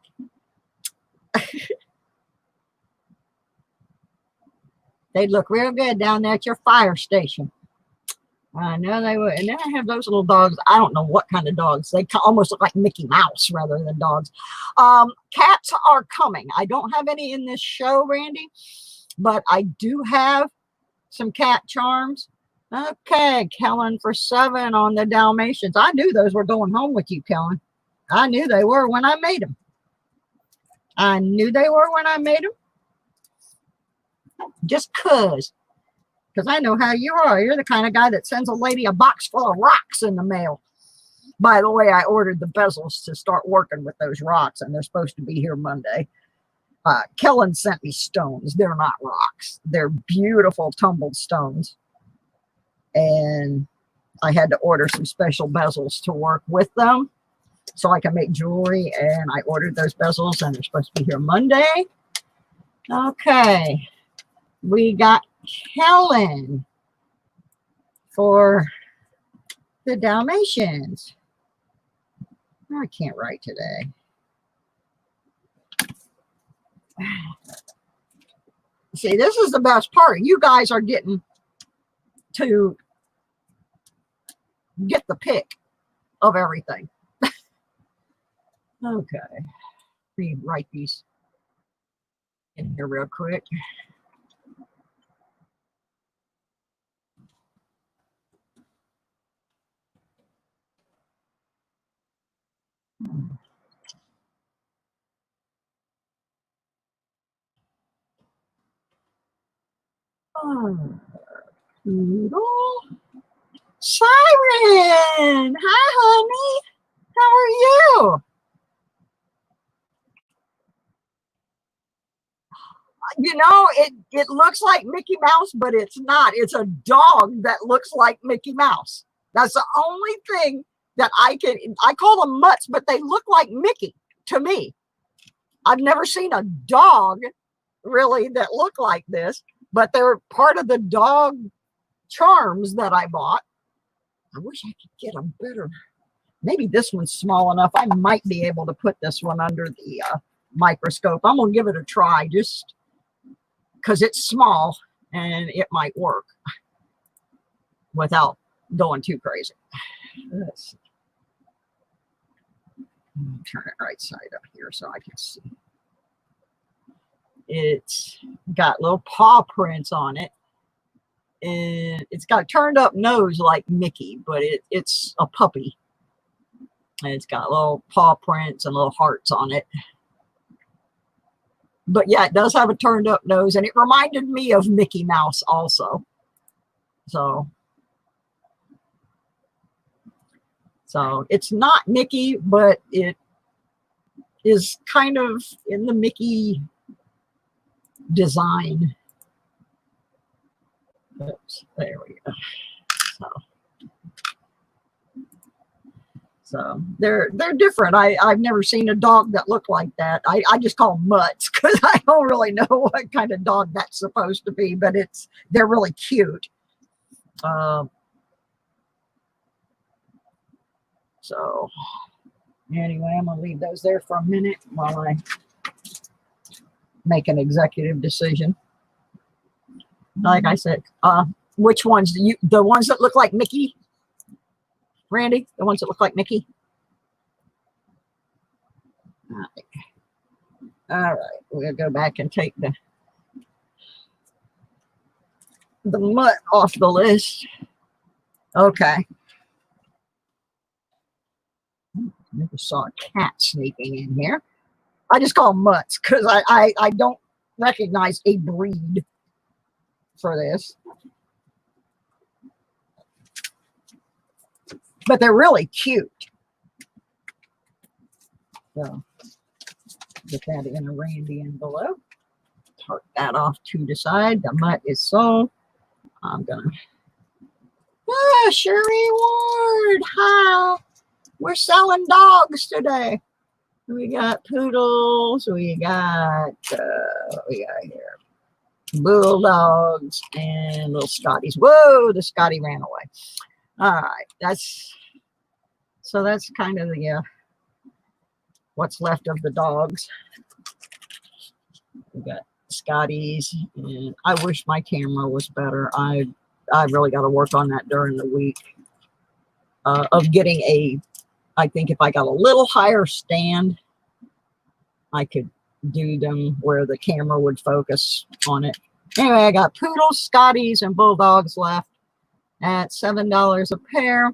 They'd look real good down there at your fire station. I know they would. And then I have those little dogs. I don't know what kind of dogs. They almost look like Mickey Mouse rather than dogs. Cats are coming. I don't have any in this show, Randy, but I do have some cat charms. Okay, Kellen for 7 on the Dalmatians. I knew those were going home with you, Kellen. I knew they were when I made them. I knew they were when I made them. Just because I know how you are. You're the kind of guy that sends a lady a box full of rocks in the mail. By the way, I ordered the bezels to start working with those rocks, and they're supposed to be here Monday. Kellen sent me stones. They're not rocks. They're beautiful tumbled stones. And I had to order some special bezels to work with them so I can make jewelry. And I ordered those bezels, and they're supposed to be here Monday. Okay. We got Kellen for the Dalmatians. I can't write today. See, this is the best part. You guys are getting to get the pick of everything. Okay. Let me write these in here real quick. Poodle. Siren! Hi, honey. How are you? You know, it looks like Mickey Mouse, but it's not. It's a dog that looks like Mickey Mouse. That's the only thing that I call them mutts, but they look like Mickey to me. I've never seen a dog really that look like this, but they're part of the dog charms that I bought. I wish I could get them better. Maybe this one's small enough. I might be able to put this one under the microscope. I'm going to give it a try just because it's small and it might work without going too crazy. Let's see. Turn it right side up here so I can see. It's got little paw prints on it. And it's got a turned up nose like Mickey, but it's a puppy. And it's got little paw prints and little hearts on it. But yeah, it does have a turned up nose, and it reminded me of Mickey Mouse also. So it's not Mickey, but it is kind of in the Mickey design. Oops, there we go. So they're different. I've never seen a dog that looked like that. I just call them mutts because I don't really know what kind of dog that's supposed to be, but they're really cute. So anyway, I'm gonna leave those there for a minute while I make an executive decision. Like I said, which ones the ones that look like Mickey? Randy, the ones that look like Mickey? All right, we'll go back and take the mutt off the list. Okay. Never saw a cat sneaking in here. I just call them mutts because I don't recognize a breed for this. But they're really cute. So get that in a Randy envelope. Tart that off to the side. The mutt is sold. I'm gonna. Sherry Ward. Hi. We're selling dogs today. We got poodles. We got what we got here? Bulldogs and little Scotties. Whoa, the Scotty ran away. All right, that's kind of the what's left of the dogs. We got Scotty's, and I wish my camera was better. I really got to work on that during the week of getting a. I think if I got a little higher stand, I could do them where the camera would focus on it. Anyway, I got poodles, Scotties, and bulldogs left at $7 a pair.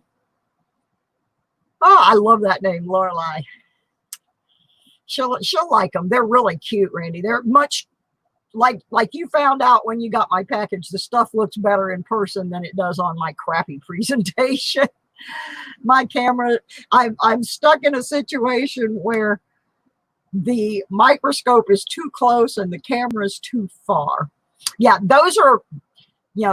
Oh, I love that name, Lorelei. She'll like them. They're really cute, Randy. They're much like you found out when you got my package. The stuff looks better in person than it does on my crappy presentation. My camera, I'm stuck in a situation where the microscope is too close and the camera is too far. Yeah, those are,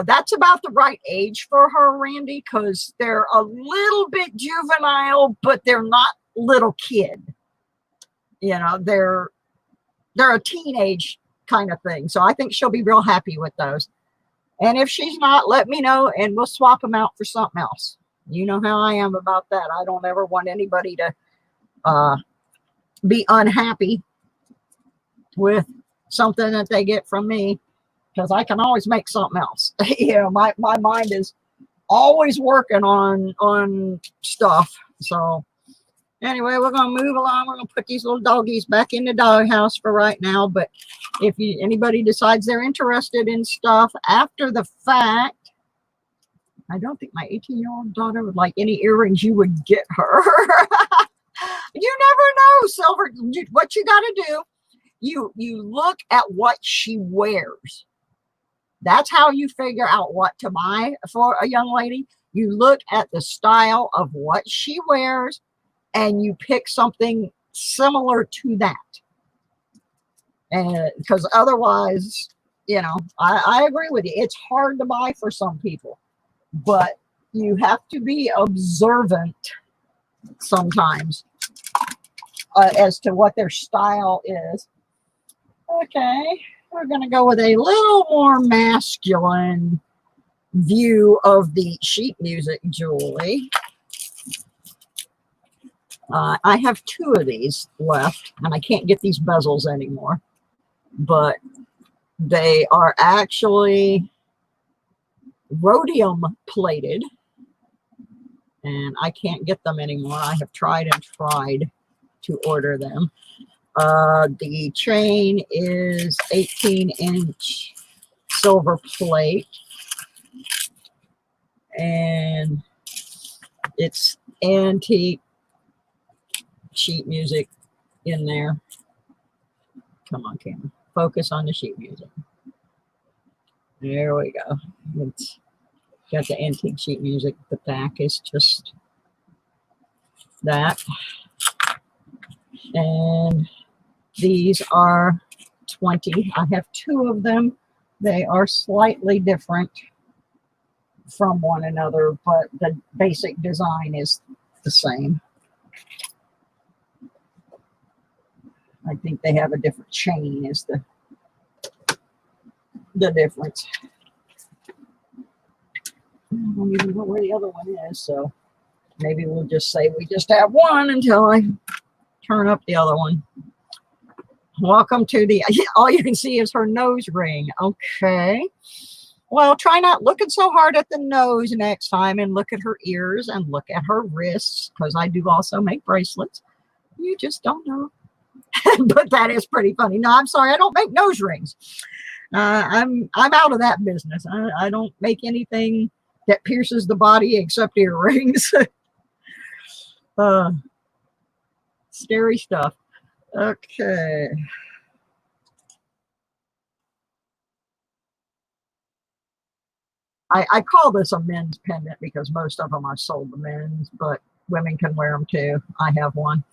that's about the right age for her, Randy, because they're a little bit juvenile, but they're not little kid. They're a teenage kind of thing. So I think she'll be real happy with those. And if she's not, let me know and we'll swap them out for something else. You know how I am about that. I don't ever want anybody to be unhappy with something that they get from me, because I can always make something else. My mind is always working on stuff. So anyway, we're going to move along. We're going to put these little doggies back in the doghouse for right now. But if anybody decides they're interested in stuff after the fact, I don't think my 18-year-old daughter would like any earrings you would get her. You never know, Silver. What you got to do, you look at what she wears. That's how you figure out what to buy for a young lady. You look at the style of what she wears and you pick something similar to that. And because otherwise, I agree with you. It's hard to buy for some people, but you have to be observant sometimes as to what their style is. Okay, we're going to go with a little more masculine view of the sheet music jewelry. I have 2 of these left, and I can't get these bezels anymore, but they are actually rhodium plated, and I can't get them anymore. I have tried and tried to order them. The chain is 18-inch silver plate, and it's antique sheet music in there. Come on, camera. Focus on the sheet music. There we go. It's got the antique sheet music. The back is just that. And these are 20. I have 2 of them. They are slightly different from one another, but the basic design is the same. I think they have a different chain is the difference. I don't even know where the other one is, so maybe we'll just say we just have one until I turn up the other one. Welcome to the, all you can see is her nose ring. Okay. Well, try not looking so hard at the nose next time, and look at her ears and look at her wrists, because I do also make bracelets. You just don't know. But that is pretty funny. No, I'm sorry. I don't make nose rings. I'm out of that business. I don't make anything that pierces the body except earrings. Scary stuff. Okay. I call this a men's pendant because most of them are sold to men's, but women can wear them too. I have one.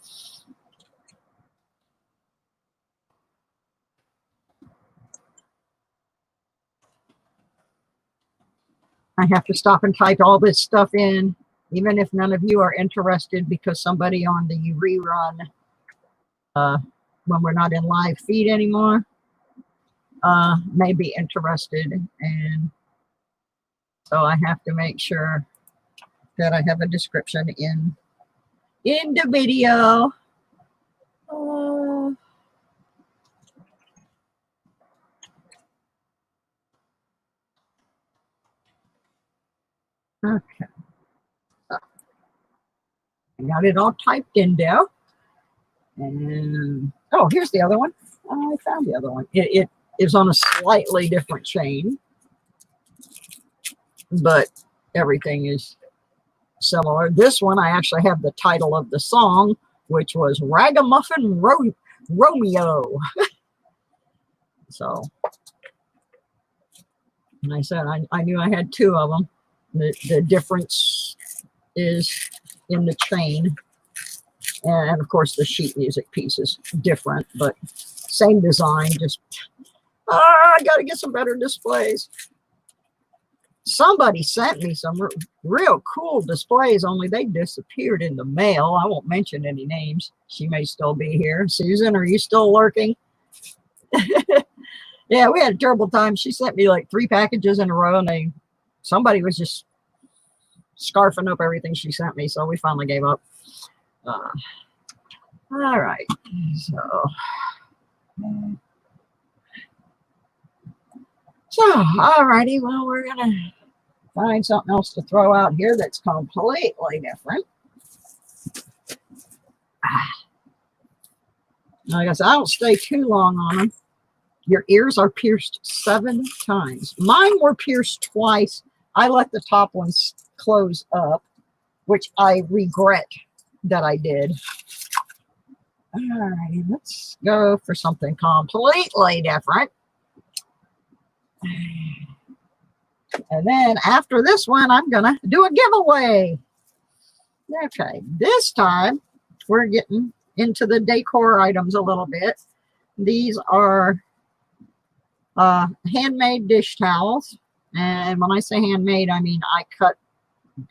I have to stop and type all this stuff in, even if none of you are interested, because somebody on the rerun, when we're not in live feed anymore, may be interested. And so I have to make sure that I have a description in the video. Okay. So I got it all typed in there. And oh, here's the other one. I found the other one. It is on a slightly different chain, but everything is similar. This one, I actually have the title of the song, which was Ragamuffin Romeo. So, and I said I knew I had two of them. The difference is in the chain. And of course, the sheet music piece is different, but same design. Just, I got to get some better displays. Somebody sent me some real cool displays, only they disappeared in the mail. I won't mention any names. She may still be here. Susan, are you still lurking? Yeah, we had a terrible time. She sent me like 3 packages in a row, and somebody was just scarfing up everything she sent me, so we finally gave up. All right, so all righty, well, we're gonna find something else to throw out here that's completely different. Like I said, I don't stay too long on them. Your ears are pierced 7 times. Mine were pierced twice. I let the top ones close up, which I regret that I did. All right, let's go for something completely different. And then after this one, I'm going to do a giveaway. Okay, this time we're getting into the decor items a little bit. These are handmade dish towels. And when I say handmade, I mean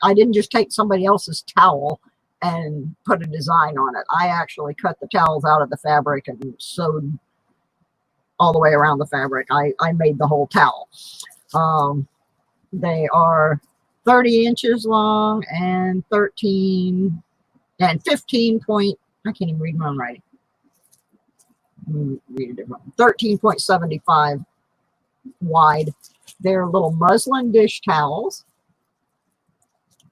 I didn't just take somebody else's towel and put a design on it. I actually cut the towels out of the fabric and sewed all the way around the fabric. I made the whole towel. They are 30 inches long and 15 point, I can't even read my own writing. Read it wrong. 13.75 wide. They're little muslin dish towels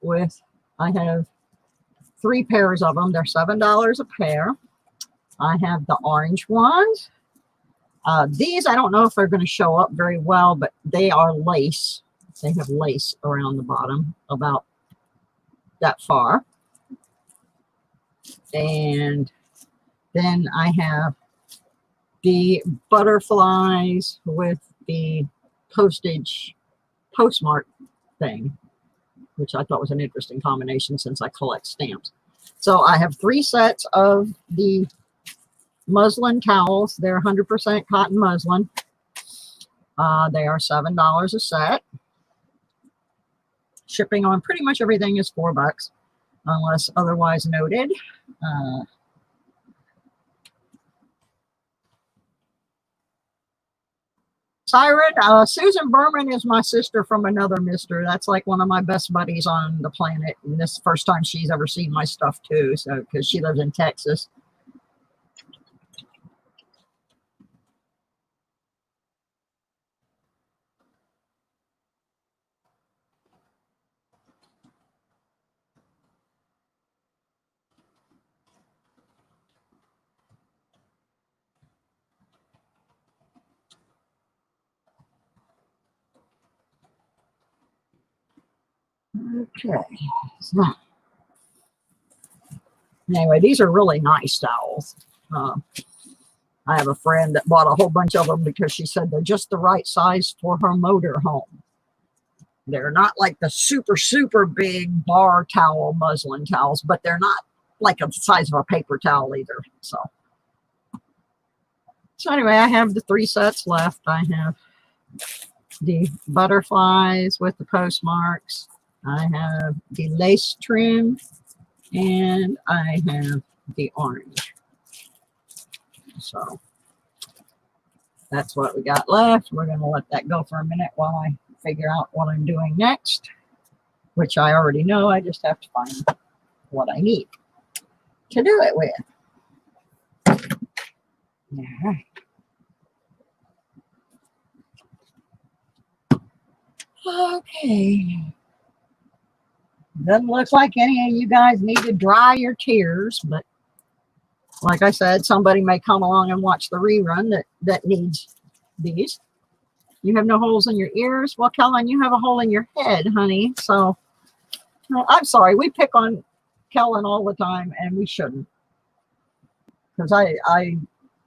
with, I have 3 pairs of them. They're $7 a pair. I have the orange ones. These, I don't know if they're going to show up very well, but they are lace. They have lace around the bottom about that far. And then I have the butterflies with the postage postmark thing, which I thought was an interesting combination since I collect stamps. So I have 3 sets of the muslin towels. They're 100% cotton muslin. They are $7 a set. Shipping on pretty much everything is $4, unless otherwise noted. Siren, Susan Berman is my sister from another mister. That's like one of my best buddies on the planet. And this is the first time she's ever seen my stuff too. So, because she lives in Texas. Okay. So, anyway, these are really nice towels. I have a friend that bought a whole bunch of them because she said they're just the right size for her motor home. They're not like the super, super big bar towel muslin towels, but they're not like the size of a paper towel either. So anyway, I have the 3 sets left. I have the butterflies with the postmarks. I have the lace trim, and I have the orange. So that's what we got left. We're going to let that go for a minute while I figure out what I'm doing next, which I already know. I just have to find what I need to do it with. Yeah. Okay. Doesn't look like any of you guys need to dry your tears, but like I said, somebody may come along and watch the rerun that needs these. You have no holes in your ears. Well, Kellen, you have a hole in your head, honey. So, well, I'm sorry. We pick on Kellen all the time, and we shouldn't. Because I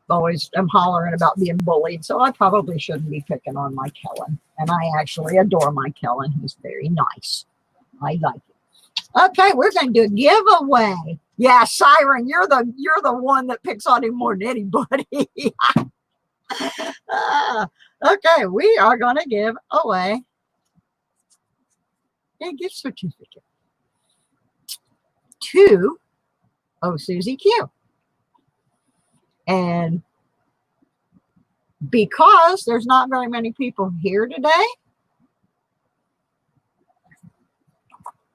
always am hollering about being bullied, so I probably shouldn't be picking on my Kellen. And I actually adore my Kellen. He's very nice. I like it. Okay, we're going to do a giveaway. Yeah, Siren, you're the one that picks on him more than anybody. Okay, we are going to give away a gift certificate to SusieQue. And because there's not very many people here today,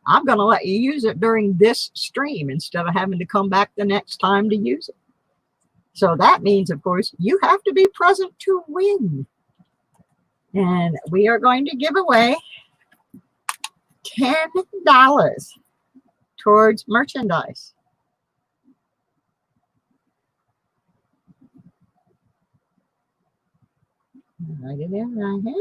I'm going to let you use it during this stream instead of having to come back the next time to use it. So that means, of course, you have to be present to win. And we are going to give away $10 towards merchandise. Write it in right here.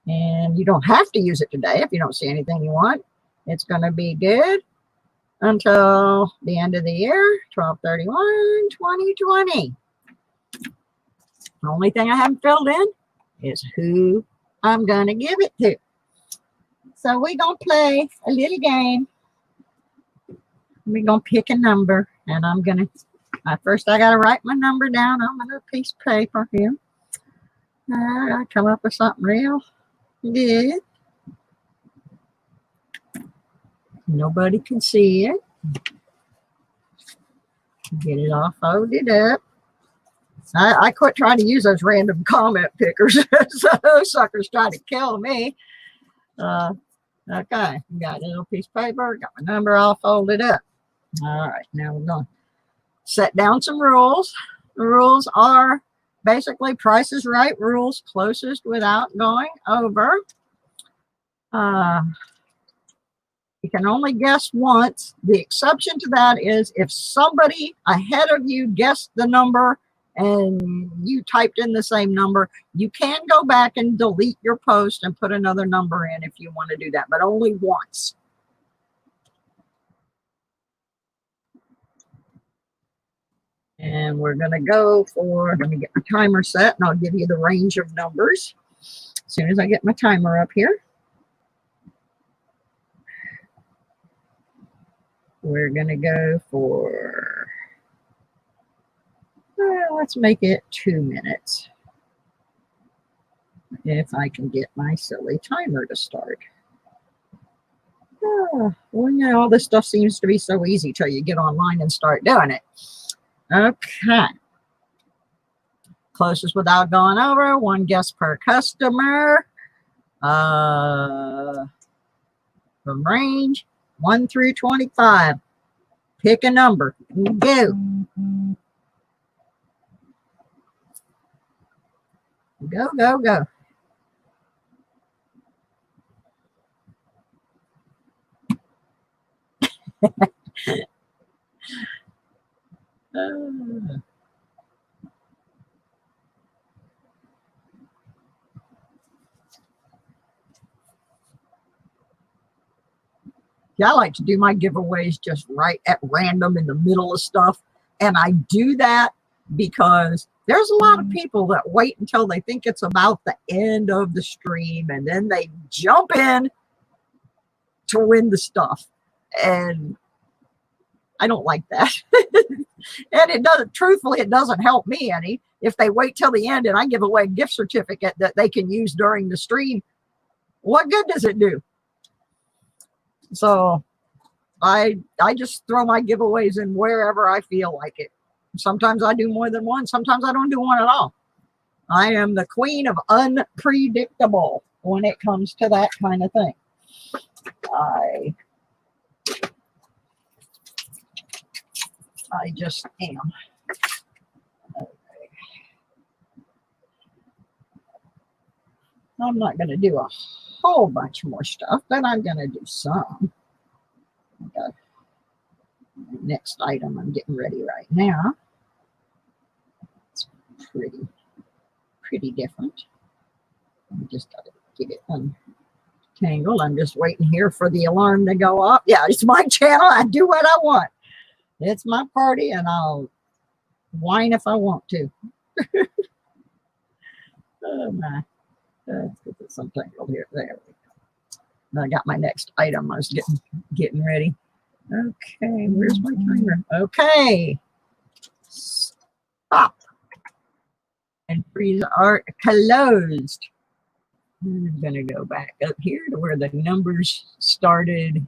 And you don't have to use it today if you don't see anything you want. It's going to be good until the end of the year, 12/31/2020. The only thing I haven't filled in is who I'm going to give it to. So we're going to play a little game. We're going to pick a number, and I'm going to, first I got to write my number down on my little piece of paper here. I come up with something real good. Nobody can see it. Get it all folded up. I quit trying to use those random comment pickers. So those suckers trying to kill me. Okay, got a little piece of paper, got my number all folded up. All right, now we're going to set down some rules. The rules are basically Price is Right rules, closest without going over. You can only guess once. The exception to that is if somebody ahead of you guessed the number and you typed in the same number, you can go back and delete your post and put another number in if you want to do that, but only once. And we're going to go for, let me get my timer set, and I'll give you the range of numbers as soon as I get my timer up here. We're going to go for, let's make it 2 minutes. If I can get my silly timer to start. Well, you know, all this stuff seems to be so easy till you get online and start doing it. Okay. Closest without going over, 1 guess per customer. From range 1 through 25. Pick a number. Go. Go, go, go. Yeah, I like to do my giveaways just right at random in the middle of stuff. And I do that because there's a lot of people that wait until they think it's about the end of the stream and then they jump in to win the stuff. And I don't like that. And it doesn't, truthfully, it doesn't help me any. If they wait till the end and I give away a gift certificate that they can use during the stream, what good does it do? So I just throw my giveaways in wherever I feel like it. Sometimes I do more than one. Sometimes I don't do one at all. I am the queen of unpredictable when it comes to that kind of thing. I just am. I'm not going to do a whole bunch more stuff, but I'm going to do some. Okay. Next item I'm getting ready right now. It's pretty different. I just got to get it untangled. I'm just waiting here for the alarm to go off. Yeah, it's my channel. I do what I want. It's my party, and I'll whine if I want to. Oh my. Let's get this untangled here. There we go. I got my next item. I was getting ready. Okay, where's my timer? Okay. Stop. And freeze are closed. I'm going to go back up here to where the numbers started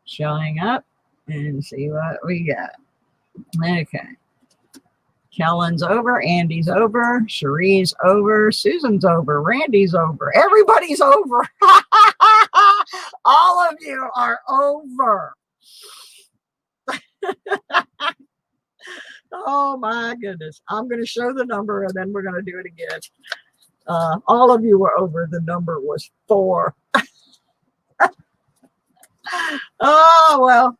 showing up and see what we got. Okay. Kellen's over, Andy's over, Cherie's over, Susan's over, Randy's over, everybody's over. All of you are over. Oh my goodness. I'm going to show the number and then we're going to do it again. All of you were over. The number was 4. Oh, well,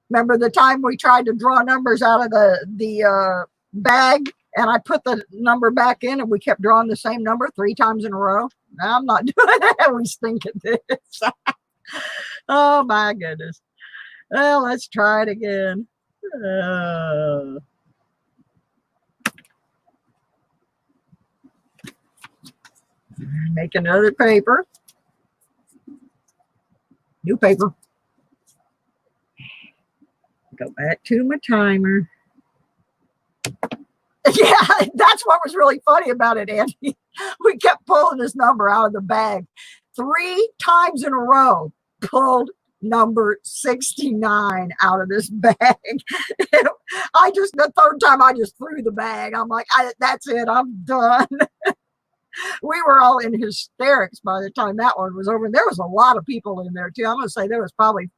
remember the time we tried to draw numbers out of the bag and I put the number back in and we kept drawing the same number 3 times in a row? Now I'm not doing that. We stink at this. Oh my goodness. Well, let's try it again. Make another paper. New paper. Go back to my timer. Yeah, that's what was really funny about it, Andy. We kept pulling this number out of the bag 3 times in a row. Pulled number 69 out of this bag. The third time I just threw the bag. I'm like, that's it. I'm done. We were all in hysterics by the time that one was over. There was a lot of people in there too. I'm going to say there was probably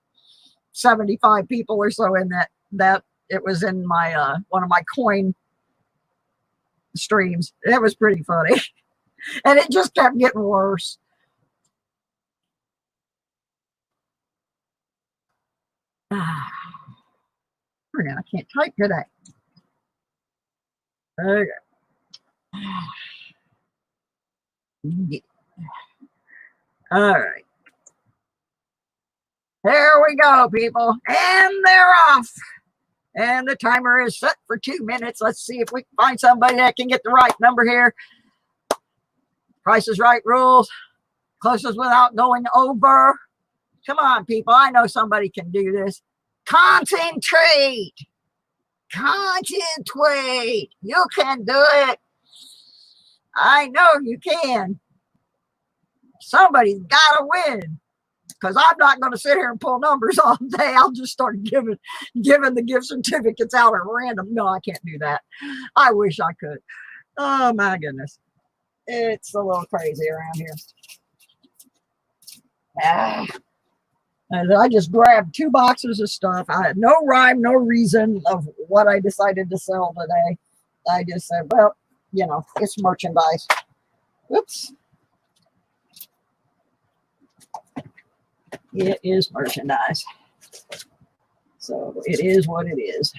75 people or so in that it was in my one of my coin streams. It was pretty funny. And it just kept getting worse. Now I can't type today. Okay. All right. There we go, people. And they're off. And the timer is set for 2 minutes. Let's see if we can find somebody that can get the right number here. Price is Right rules. Closest without going over. Come on, people. I know somebody can do this. Concentrate. Concentrate. You can do it. I know you can. Somebody's got to win. Because I'm not going to sit here and pull numbers all day. I'll just start giving the gift certificates out at random. No, I can't do that. I wish I could. Oh, my goodness. It's a little crazy around here. I just grabbed 2 boxes of stuff. I had no rhyme, no reason of what I decided to sell today. I just said, well, you know, it's merchandise. Whoops. It is merchandise. So it is what it is.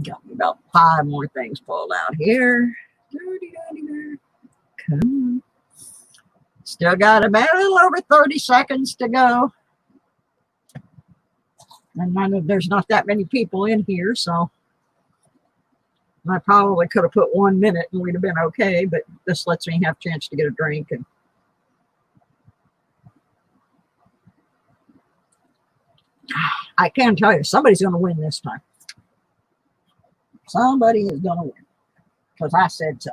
Got me about 5 more things pulled out here. Come on. Still got about a little over 30 seconds to go. And I know there's not that many people in here, so I probably could have put 1 minute and we'd have been okay, but this lets me have a chance to get a drink. And I can tell you, somebody's going to win this time. Somebody is going to win because I said so.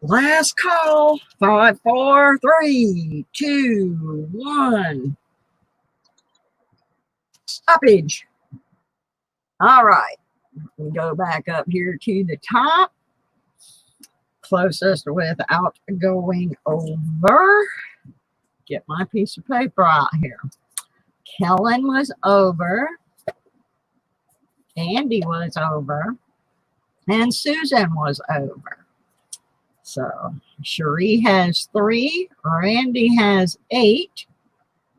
Last call. 5, 4, 3, 2, 1. Stoppage. All right. We go back up here to the top, closest without going over. Get my piece of paper out here. Kellen was over. Andy was over. And Susan was over. So Cherie has 3. Randy has 8.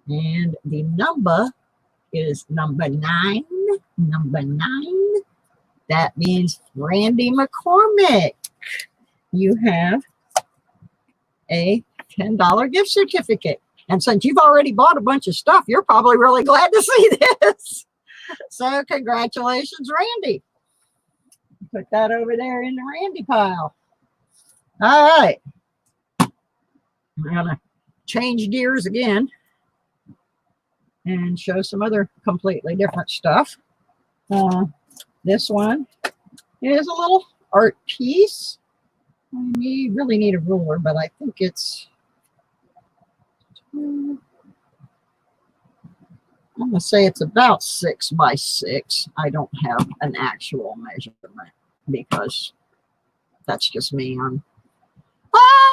And the number is number 9. Number 9. That means Randy McCormick. You have a $10 gift certificate. And since you've already bought a bunch of stuff, you're probably really glad to see this. So congratulations, Randy. Put that over there in the Randy pile. All right. I'm going to change gears again and show some other completely different stuff. This one is a little art piece. I really need a ruler, but I think it's, I'm going to say it's about 6 by 6. I don't have an actual measurement because that's just me.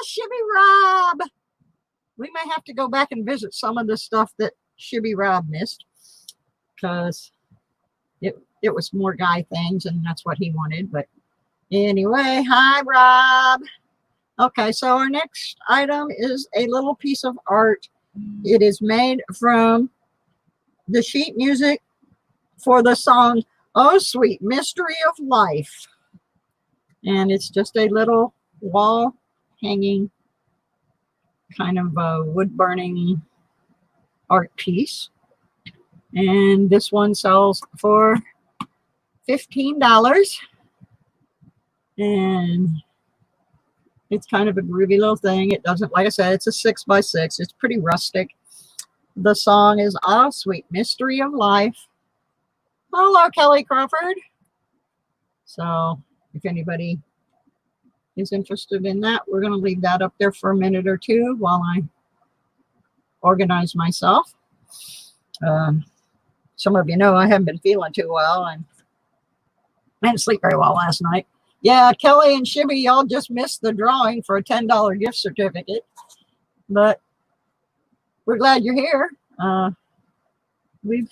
Shibby Rob. We may have to go back and visit some of the stuff that Shibby Rob missed because it was more guy things and that's what he wanted. But anyway, hi, Rob. Okay, so our next item is a little piece of art. It is made from the sheet music for the song, Oh Sweet Mystery of Life. And it's just a little wall hanging kind of a wood burning art piece. And this one sells for $15. And it's kind of a groovy little thing. It doesn't, like I said, it's a 6 by 6. It's pretty rustic. The song is Oh Sweet Mystery of Life. Hello, Kelly Crawford. So if anybody is interested in that, we're going to leave that up there for a minute or two while I organize myself. Some of you know I haven't been feeling too well and I didn't sleep very well last night. Yeah, Kelly and Shibby, y'all just missed the drawing for a $10 gift certificate, but we're glad you're here. We've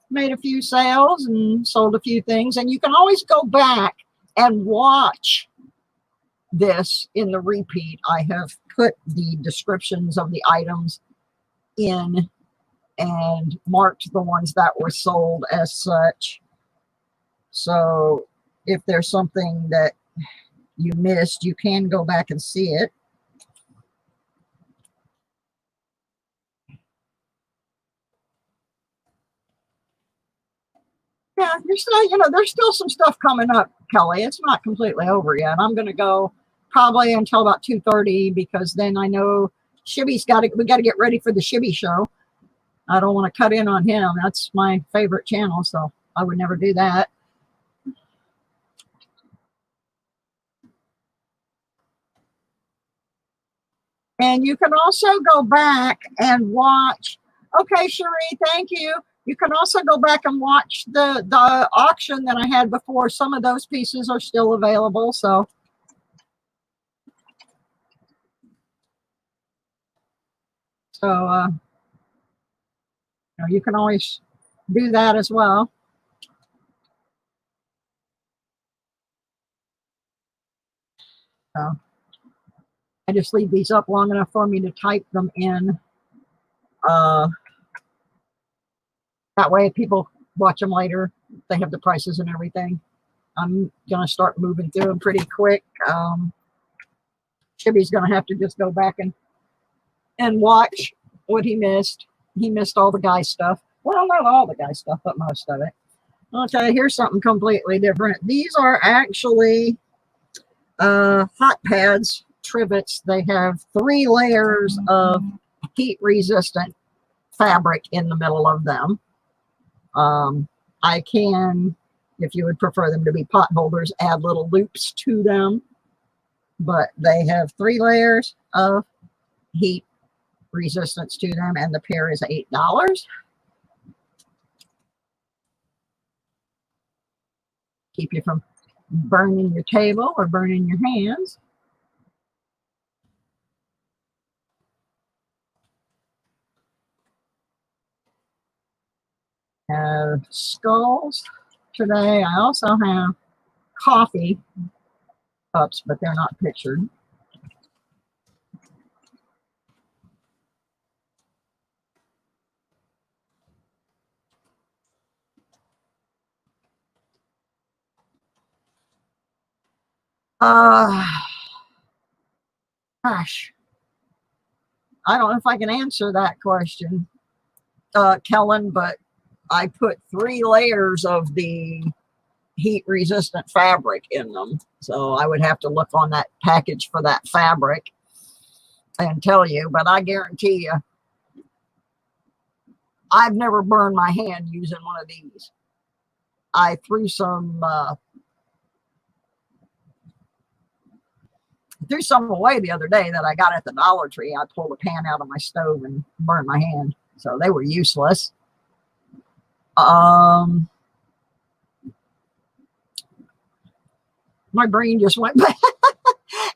made a few sales and sold a few things, and you can always go back and watch this in the repeat. I have put the descriptions of the items in and marked the ones that were sold as such. So if there's something that you missed, you can go back and see it. Yeah, you're still, there's still some stuff coming up, Kelly. It's not completely over yet. I'm going to go probably until about 2:30 because then I know Shibby's we got to get ready for the Shibby show. I don't want to cut in on him. That's my favorite channel, so I would never do that. And you can also go back and watch. Okay, Cherie, thank you. You can also go back and watch the auction that I had before. Some of those pieces are still available. So you can always do that as well. So I just leave these up long enough for me to type them in. That way, if people watch them later, they have the prices and everything. I'm going to start moving through them pretty quick. Shibby's going to have to just go back and watch what he missed. He missed all the guy stuff. Well, not all the guy stuff, but most of it. Okay, here's something completely different. These are actually hot pads, trivets. They have 3 layers of heat-resistant fabric in the middle of them. I can, if you would prefer them to be pot holders, add little loops to them. But they have 3 layers of heat resistance to them, and the pair is $8. keep you from burning your table or burning your hands. Have skulls today. I also have coffee cups, but they're not pictured. Gosh, I don't know if I can answer that question, Kellen, but I put 3 layers of the heat resistant fabric in them. So I would have to look on that package for that fabric and tell you, but I guarantee you, I've never burned my hand using one of these. I threw some away the other day that I got at the Dollar Tree. I pulled a pan out of my stove and burned my hand. So they were useless. My brain just went back.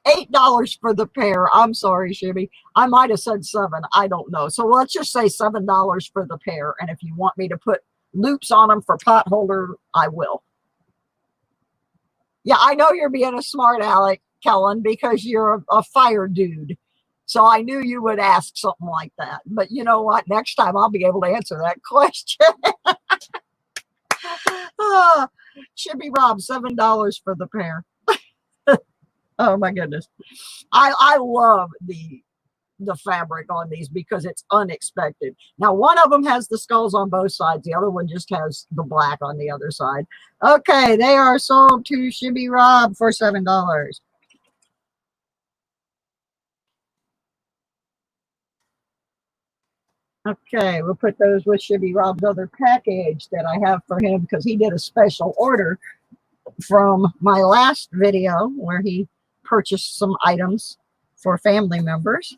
$8 for the pair. I'm sorry, Shibby. I might have said 7. I don't know. So let's just say $7 for the pair. And if you want me to put loops on them for pot holder, I will. Yeah, I know you're being a smart aleck, Kellen, because you're a fire dude. So I knew you would ask something like that. But you know what? Next time I'll be able to answer that question. Shibby Rob, $7 for the pair. Oh my goodness. I love the fabric on these because it's unexpected. Now, one of them has the skulls on both sides. The other one just has the black on the other side. Okay, they are sold to Shibby Rob for $7. Okay, we'll put those with Shibby Rob's other package that I have for him because he did a special order from my last video where he purchased some items for family members.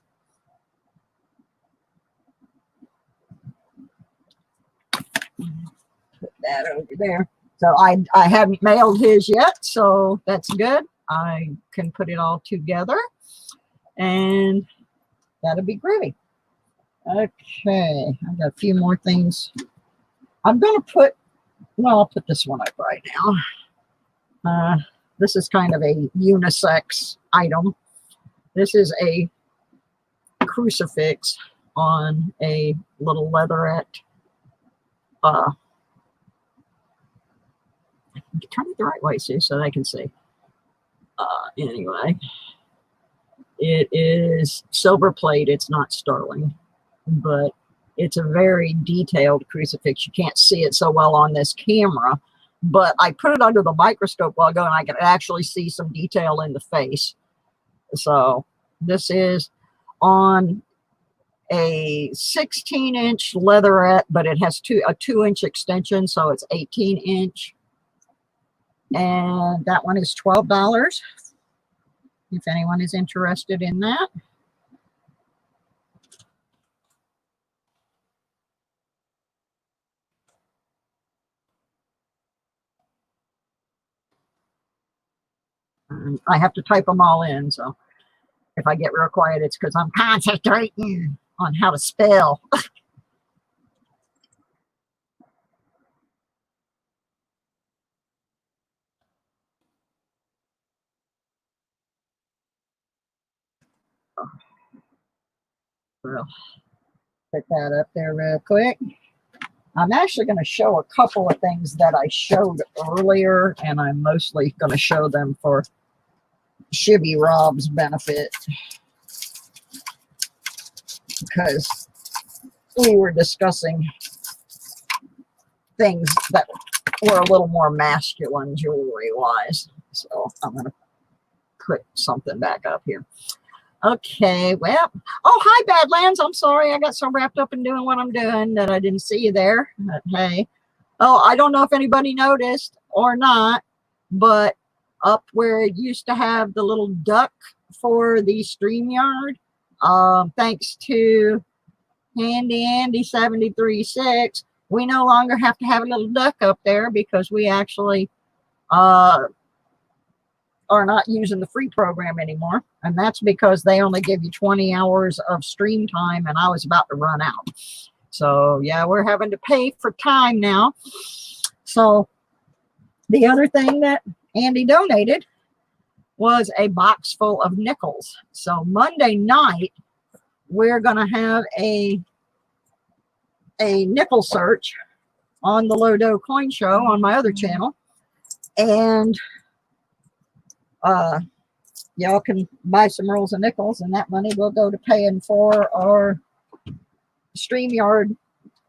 Put that over there. So I haven't mailed his yet, so that's good. I can put it all together and that'll be groovy. Okay, I've got a few more things. I'm going to put, well, I'll put this one up right now. This is kind of a unisex item. This is a crucifix on a little leatherette. Turn it the right way, Sue, so they can see. Anyway, it is silver plate. It's not sterling, but it's a very detailed crucifix. You can't see it so well on this camera, but I put it under the microscope while ago and I could actually see some detail in the face. So this is on a 16-inch leatherette, but it has a 2-inch extension, so it's 18-inch. And that one is $12 if anyone is interested in that. I have to type them all in, so if I get real quiet, it's because I'm concentrating on how to spell. Well, put that up there real quick. I'm actually going to show a couple of things that I showed earlier, and I'm mostly going to show them for Shibby Rob's benefit because we were discussing things that were a little more masculine jewelry-wise. So I'm going to put something back up here. Okay, well, oh, hi, Badlands. I'm sorry. I got so wrapped up in doing what I'm doing that I didn't see you there. But, hey. Oh, I don't know if anybody noticed or not, but up where it used to have the little duck for the StreamYard, thanks to Handy Andy 736, we no longer have to have a little duck up there because we actually are not using the free program anymore. And that's because they only give you 20 hours of stream time, and I was about to run out. So yeah, we're having to pay for time now. So the other thing that Andy donated was a box full of nickels. So Monday night, we're going to have a nickel search on the Low Dough Coin Show on my other channel. And y'all can buy some rolls of nickels, and that money will go to paying for our StreamYard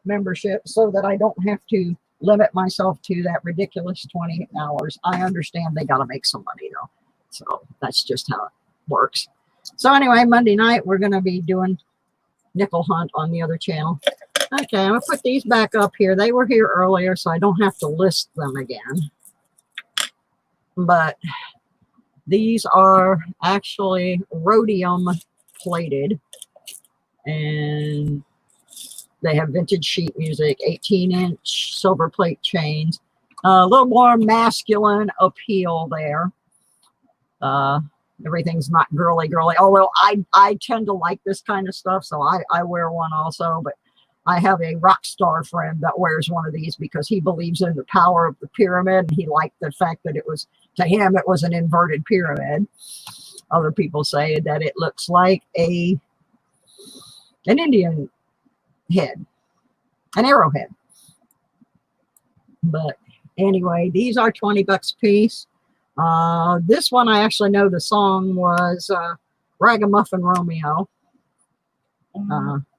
membership so that I don't have to limit myself to that ridiculous 20 hours. I understand they got to make some money though. So that's just how it works. So anyway, Monday night, we're going to be doing nickel hunt on the other channel. Okay, I'm going to put these back up here. They were here earlier, so I don't have to list them again. But these are actually rhodium plated, and they have vintage sheet music, 18-inch silver plate chains, a little more masculine appeal there. Everything's not girly, although I tend to like this kind of stuff, so I wear one also. But I have a rock star friend that wears one of these because he believes in the power of the pyramid, and he liked the fact that it was, to him, it was an inverted pyramid. Other people say that it looks like an Indian head, an arrowhead. But anyway, these are 20 bucks a piece. This one, I actually know the song was Ragamuffin Romeo.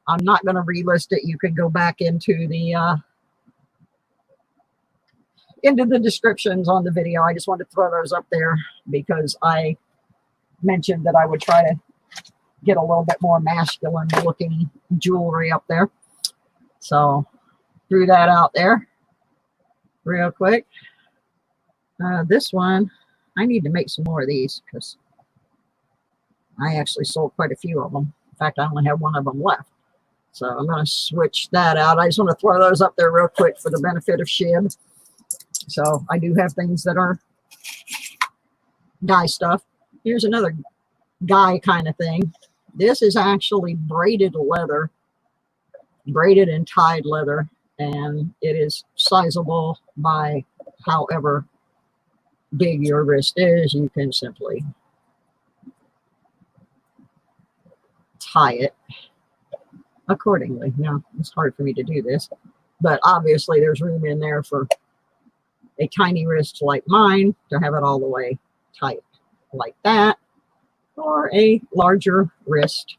I'm not going to relist it. You can go back into the descriptions on the video. I just wanted to throw those up there because I mentioned that I would try to get a little bit more masculine looking jewelry up there. So threw that out there real quick. This one, I need to make some more of these because I actually sold quite a few of them. In fact, I only have one of them left. So I'm going to switch that out. I just want to throw those up there real quick for the benefit of Shib. So I do have things that are guy stuff. Here's another guy kind of thing. This is actually braided leather, braided and tied leather, and it is sizable by however big your wrist is. You can simply tie it accordingly. Now, it's hard for me to do this, but obviously there's room in there for a tiny wrist like mine to have it all the way tight like that, or a larger wrist.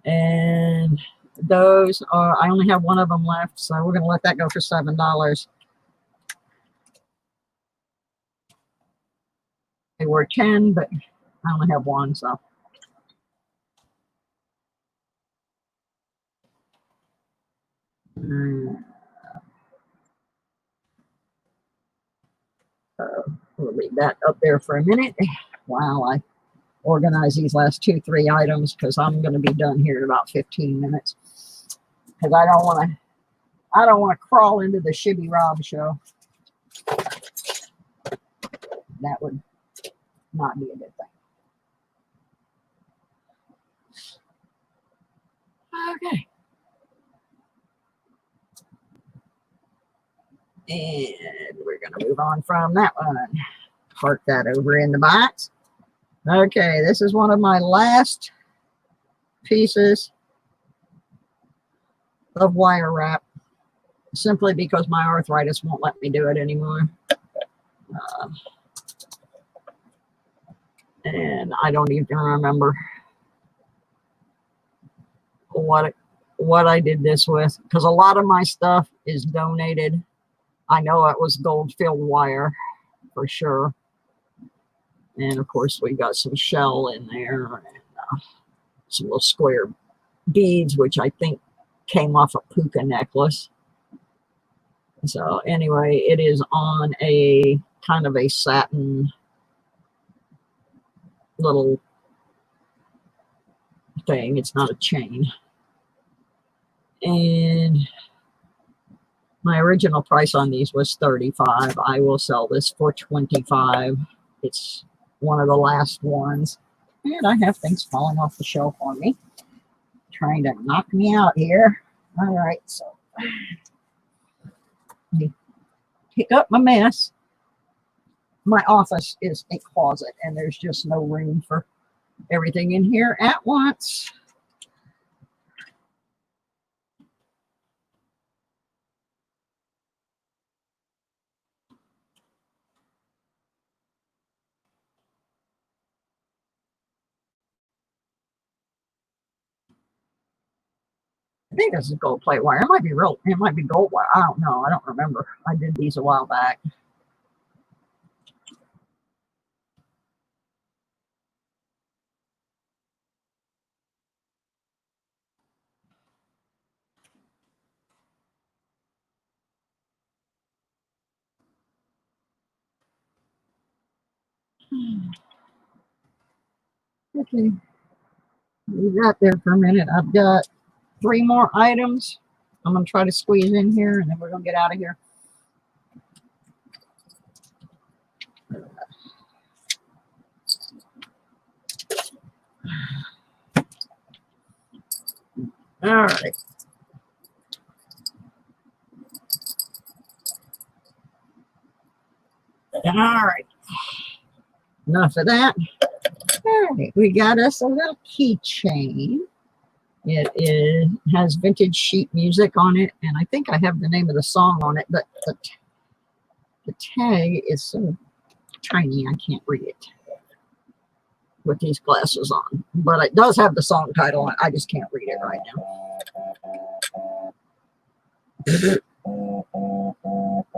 And those are, I only have one of them left, so we're going to let that go for $7. They were 10, but I only have one, so. We'll leave that up there for a minute while I organize these last 2-3 items, because I'm going to be done here in about 15 minutes. Because I don't want to crawl into the Shibby Rob show. That would not be a good thing. Okay. And we're going to move on from that one. Park that over in the box. Okay, this is one of my last pieces of wire wrap, simply because my arthritis won't let me do it anymore. And I don't even remember what I did this with, because a lot of my stuff is donated. I know it was gold filled wire for sure. And of course we got some shell in there and some little square beads, which I think came off a puka necklace. So anyway, it is on a kind of a satin little thing. It's not a chain. And My original price on these was $35. I will sell this for $25. It's one of the last ones. And I have things falling off the shelf on me, trying to knock me out here. All right, so let me pick up my mess. My office is a closet, and there's just no room for everything in here at once. I think this is gold plate wire. It might be real. It might be gold wire. I don't know. I don't remember. I did these a while back. Okay, leave that there for a minute. I've got 3 more items I'm going to try to squeeze in here, and then we're going to get out of here. All right. All right. Enough of that. All right. We got us a little keychain. It has vintage sheet music on it, and I think I have the name of the song on it, but the tag is so tiny I can't read it with these glasses on. But it does have the song title on it. I just can't read it right now.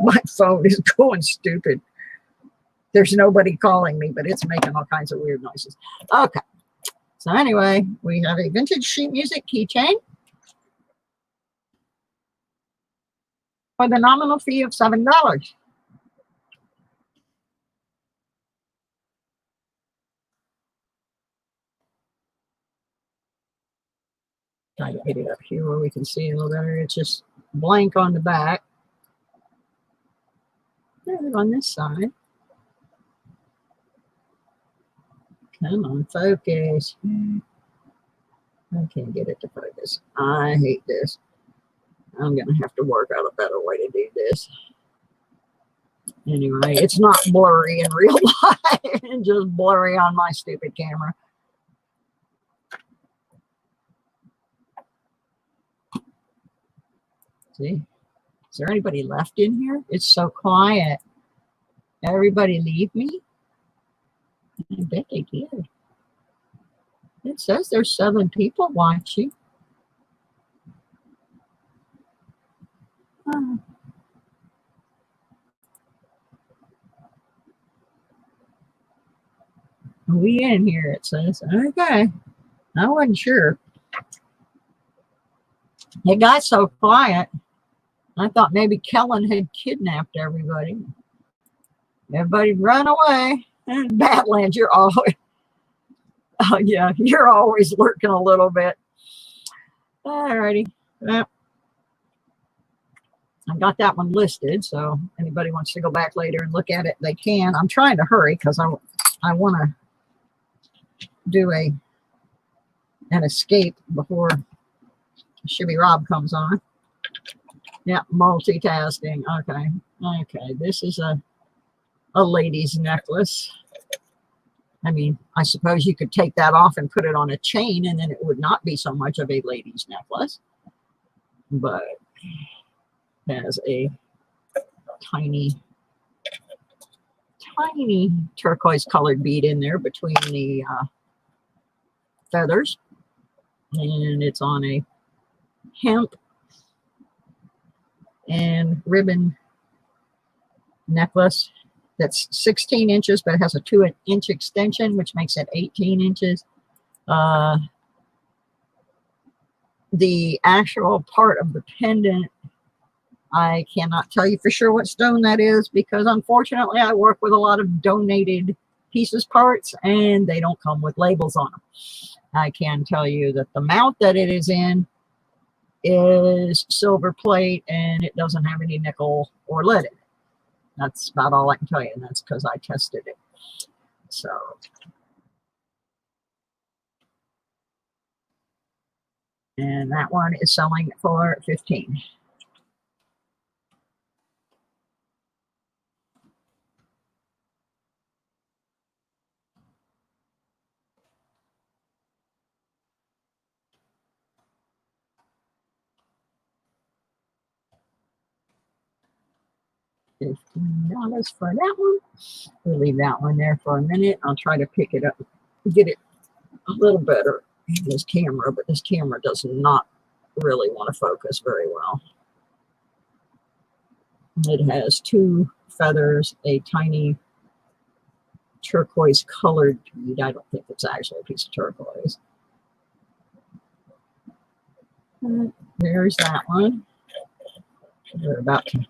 My phone is going stupid. There's nobody calling me, but it's making all kinds of weird noises. Okay. So anyway, we have a vintage sheet music keychain for the nominal fee of $7. Try to get it up here where we can see a little better. It's just blank on the back. On this side. Come on, focus. I can't get it to focus. I hate this. I'm going to have to work out a better way to do this. Anyway, it's not blurry in real life. It's just blurry on my stupid camera. See? Is there anybody left in here? It's so quiet. Everybody leave me? I bet they did. It says there's 7 people watching. Oh. We in here, it says. Okay. I wasn't sure. It got so quiet. I thought maybe Kellen had kidnapped everybody. Everybody run away. And Badlands, you're always, oh yeah, you're always lurking a little bit. Alrighty. Well, I've got that one listed, so anybody wants to go back later and look at it, they can. I'm trying to hurry because I want to do an escape before Shibby Rob comes on. Yeah, multitasking. Okay. Okay. This is a lady's necklace. I mean, I suppose you could take that off and put it on a chain and then it would not be so much of a lady's necklace. But it has a tiny turquoise colored bead in there between the feathers. And it's on a hemp and ribbon necklace that's 16 inches, but it has a 2-inch extension, which makes it 18 inches. The actual part of the pendant, I cannot tell you for sure what stone that is because unfortunately I work with a lot of donated pieces parts and they don't come with labels on them. I can tell you that the mount that it is in is silver plate, and it doesn't have any nickel or lead in it. That's about all I can tell you, and that's because I tested it. So, and that one is selling for $15. $15 for that one. We'll leave that one there for a minute. I'll try to pick it up, get it a little better in this camera, but this camera does not really want to focus very well. It has two feathers, a tiny turquoise colored bead. I don't think it's actually a piece of turquoise. There's that one. We're about to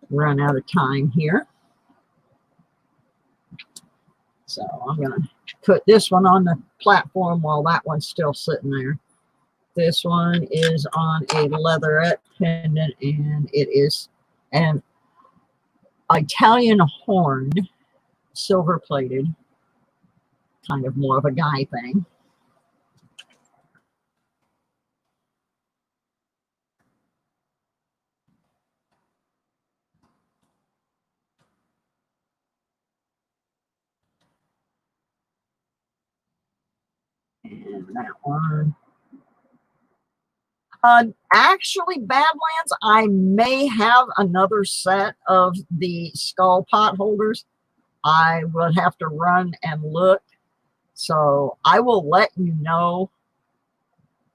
run out of time here. So I'm going to put this one on the platform while that one's still sitting there. This one is on a leatherette pendant, and it is an Italian horn, silver plated, kind of more of a guy thing. And that one. Actually, Badlands, I may have another set of the skull pot holders. I will have to run and look. So I will let you know.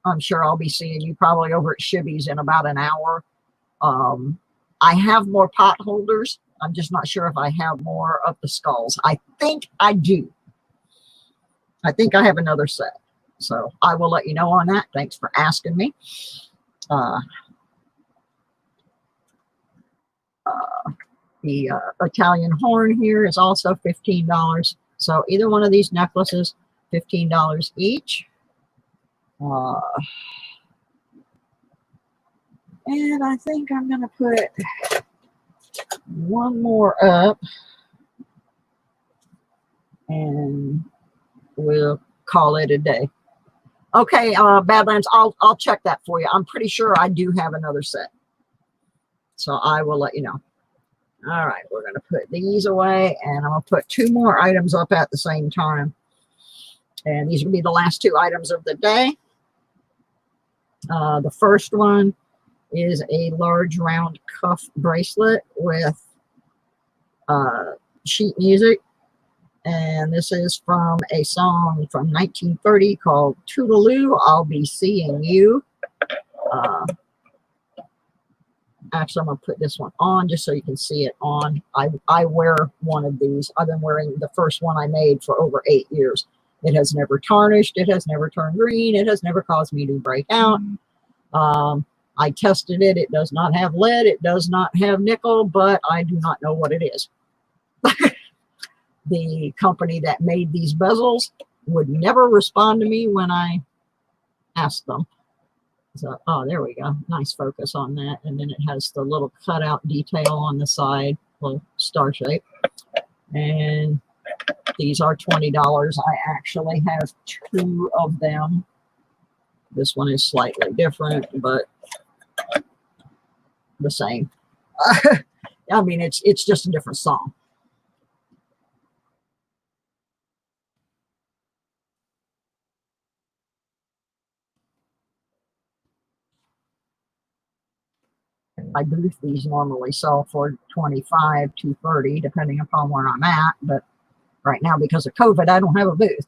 I'm sure I'll be seeing you probably over at Shibby's in about an hour. I have more pot holders. I'm just not sure if I have more of the skulls. I think I do. I think I have another set. So I will let you know on that. Thanks for asking me. The Italian horn here is also $15. So either one of these necklaces, $15 each. And I think I'm going to put one more up. And we'll call it a day. Okay, Badlands, I'll check that for you. I'm pretty sure I do have another set. So I will let you know. All right, we're going to put these away, and I'm going to put two more items up at the same time. And these will be the last two items of the day. The first one is a large round cuff bracelet with sheet music. And this is from a song from 1930 called Toodaloo, I'll Be Seeing You. Actually, I'm going to put this one on just so you can see it on. I wear one of these. I've been wearing the first one I made for over 8 years. It has never tarnished. It has never turned green. It has never caused me to break out. I tested it. It does not have lead. It does not have nickel, but I do not know what it is. The company that made these bezels would never respond to me when I asked them. So, oh, there we go. Nice focus on that. And then it has the little cutout detail on the side, little star shape. And these are $20. I actually have two of them. This one is slightly different, but the same. I mean, it's just a different song. I booth these normally sell for $25 to $30, depending upon where I'm at. But right now, because of COVID, I don't have a booth.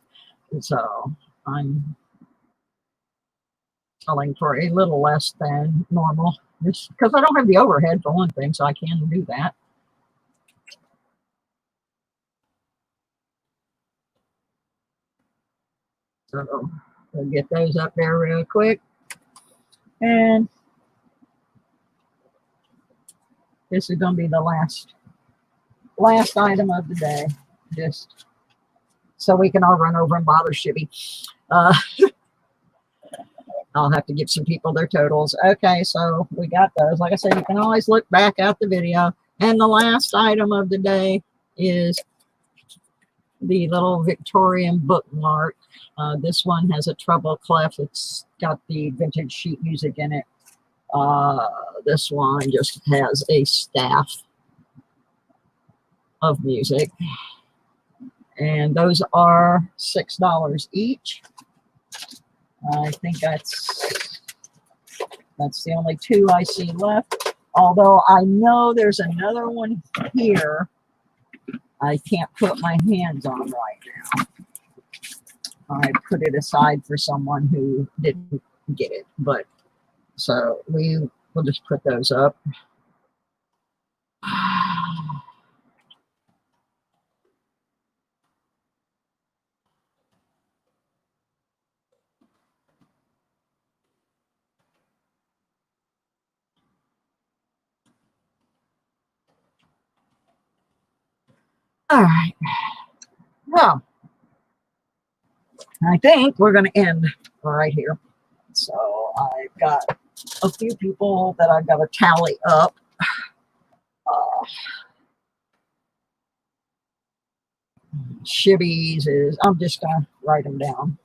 And so I'm selling for a little less than normal. Just because I don't have the overhead for one thing, so I can do that. So we'll get those up there real quick. And this is going to be the last item of the day, just so we can all run over and bother Shibby. I'll have to give some people their totals. Okay, so we got those. Like I said, you can always look back at the video. And the last item of the day is the little Victorian bookmark. This one has a treble clef. It's got the vintage sheet music in it. This one just has a staff of music. And those are $6 each. I think that's the only two I see left. Although I know there's another one here I can't put my hands on right now. I put it aside for someone who didn't get it, but so we'll just put those up. All right. Well, I think we're going to end right here. So I've got a few people that I've got to tally up. Shibby's is, I'm just going to write them down.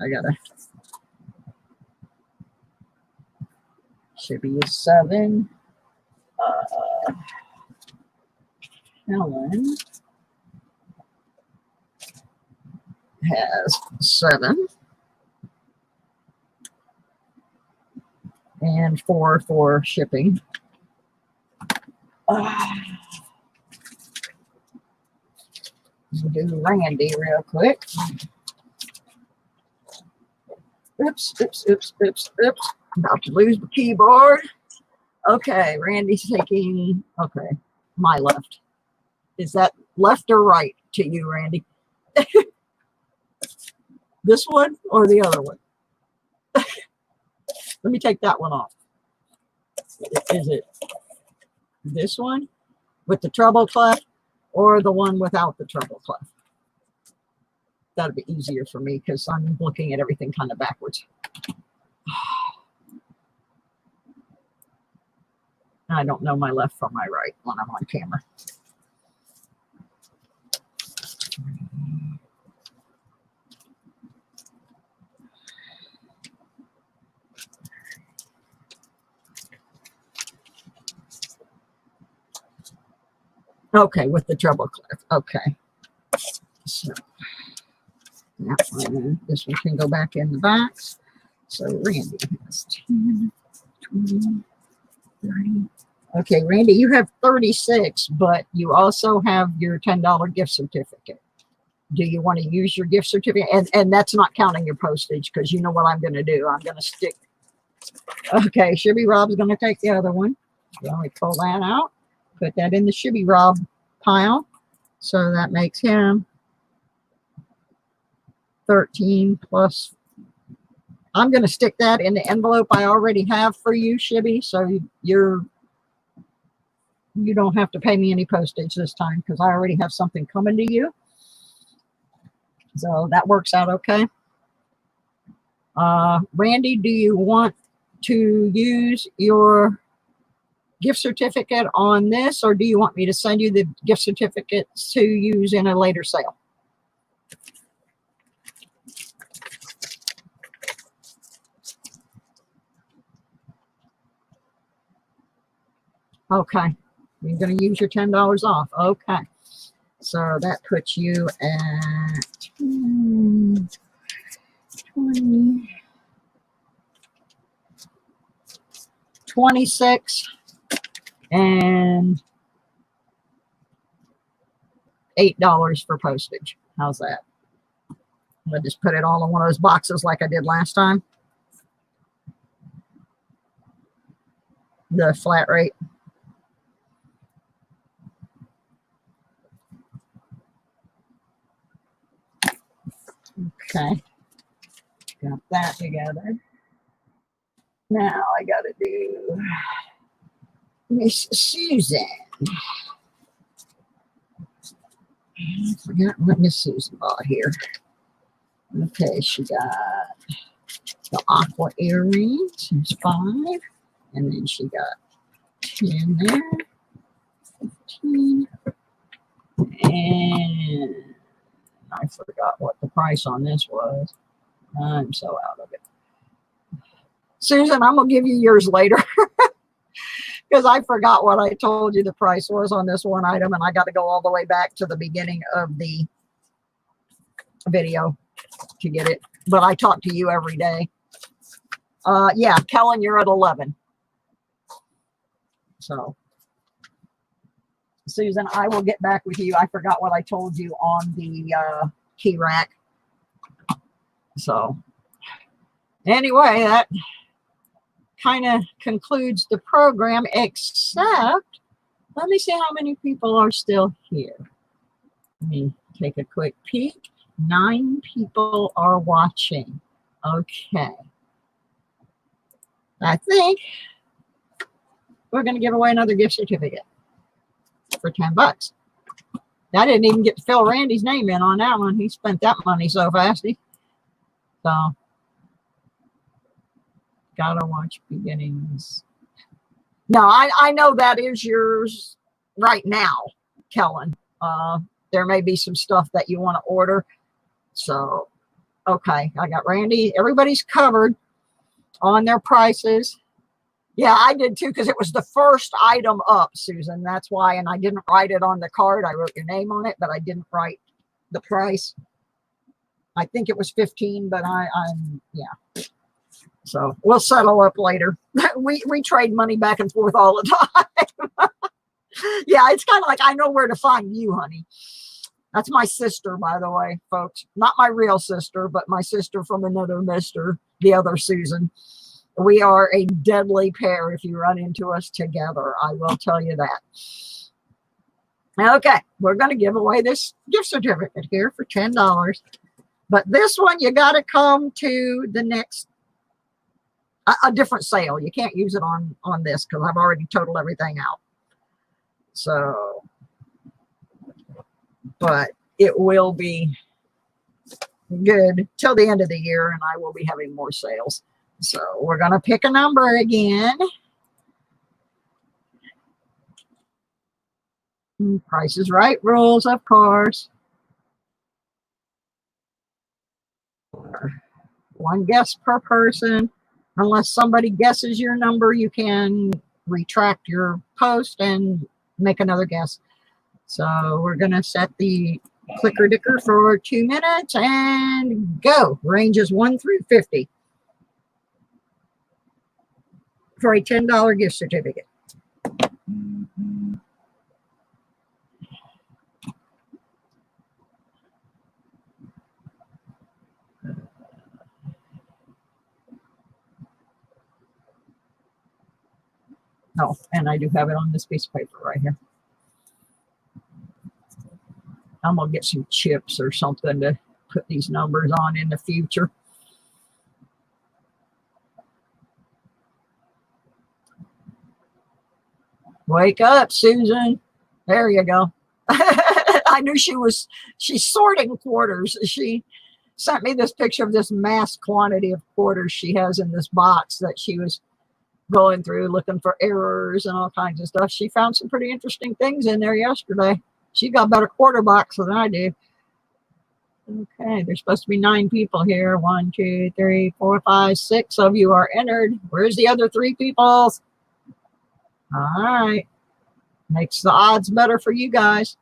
I got to. Shibby is 7. Helen has 7. And 4 for shipping. We'll do Randy real quick. Oops. I'm about to lose the keyboard. Okay, Randy's taking, okay, my left. Is that left or right to you, Randy? This one or the other one? Let me take that one off. Is it this one with the treble clef or the one without the treble clef? That'd be easier for me because I'm looking at everything kind of backwards. I don't know my left from my right when I'm on camera. Okay, with the treble clef. Okay. So that one, this one can go back in the box. So Randy has 10, 20, 30. Okay, Randy, you have 36, but you also have your $10 gift certificate. Do you want to use your gift certificate? And that's not counting your postage because you know what I'm going to do. I'm going to stick. Okay, Shibby Rob's going to take the other one. Let me pull that out. Put that in the Shibby Rob pile. So that makes him 13 plus. I'm going to stick that in the envelope I already have for you, Shibby. So you don't have to pay me any postage this time because I already have something coming to you. So that works out okay. Randy, do you want to use your gift certificate on this, or do you want me to send you the gift certificates to use in a later sale? Okay, you're going to use your $10 off. Okay, so that puts you at 20, 26 and $8 for postage. How's that? I'll just put it all in one of those boxes like I did last time. The flat rate. Okay. Got that together. Now I got to do Miss Susan. I forgot what Miss Susan bought here. Okay, she got The aqua earrings is 5. And then she got 10 there. 15. And I forgot what the price on this was. I'm so out of it. Susan, I'm going to give you yours later. Because I forgot what I told you the price was on this one item. And I got to go all the way back to the beginning of the video to get it. But I talk to you every day. Yeah, Kellen, you're at 11. So, Susan, I will get back with you. I forgot what I told you on the key rack. So, anyway, that kind of concludes the program, except, let me see how many people are still here. Let me take a quick peek. 9 people are watching. Okay. I think we're going to give away another gift certificate for 10 bucks. I didn't even get to fill Randy's name in on that one. He spent that money so fast. So, gotta watch beginnings. No, I know that is yours right now, Kellen. There may be some stuff that you want to order. So, okay, I got Randy. Everybody's covered on their prices. Yeah, I did too, because it was the first item up, Susan. That's why, and I didn't write it on the card. I wrote your name on it, but I didn't write the price. I think it was 15, but I'm yeah. So we'll settle up later. we trade money back and forth all the time. Yeah, it's kind of like I know where to find you, honey. That's my sister, by the way, folks. Not my real sister, but my sister from another mister, the other Susan. We are a deadly pair if you run into us together. I will tell you that. Okay, we're going to give away this gift certificate here for $10. But this one, you got to come to the next, a different sale. You can't use it on this because I've already totaled everything out. So, but it will be good till the end of the year, and I will be having more sales. So we're going to pick a number again. Price is Right rules, of course. One guess per person. Unless somebody guesses your number, you can retract your post and make another guess. So we're going to set the clicker dicker for 2 minutes and go. Ranges 1 through 50 for a $10 gift certificate. Oh, and I do have it on this piece of paper right here. I'm going to get some chips or something to put these numbers on in the future. Wake up, Susan. There you go. I knew she's sorting quarters. She sent me this picture of this mass quantity of quarters she has in this box that she was going through looking for errors and all kinds of stuff. She found some pretty interesting things in there yesterday. She got about a quarter box than I do. Okay, there's supposed to be 9 people here. 1, 2, 3, 4, 5, 6 of you are entered. Where's the other 3 people? All right. Makes the odds better for you guys.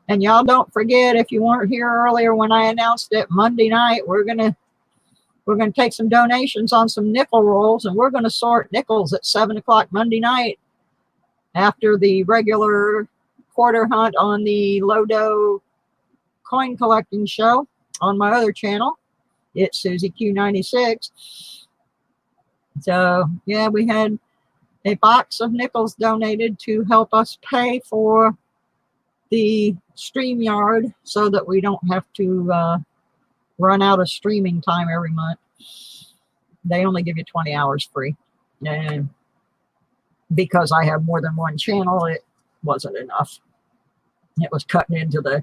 And y'all don't forget, if you weren't here earlier when I announced it, Monday night we're gonna take some donations on some nickel rolls, and we're gonna sort nickels at 7 o'clock Monday night after the regular quarter hunt on the Lodo coin collecting show on my other channel. It's SusieQue 96. So yeah, we had a box of nickels donated to help us pay for the StreamYard so that we don't have to run out of streaming time every month. They only give you 20 hours free. And because I have more than one channel, it wasn't enough. It was cutting into the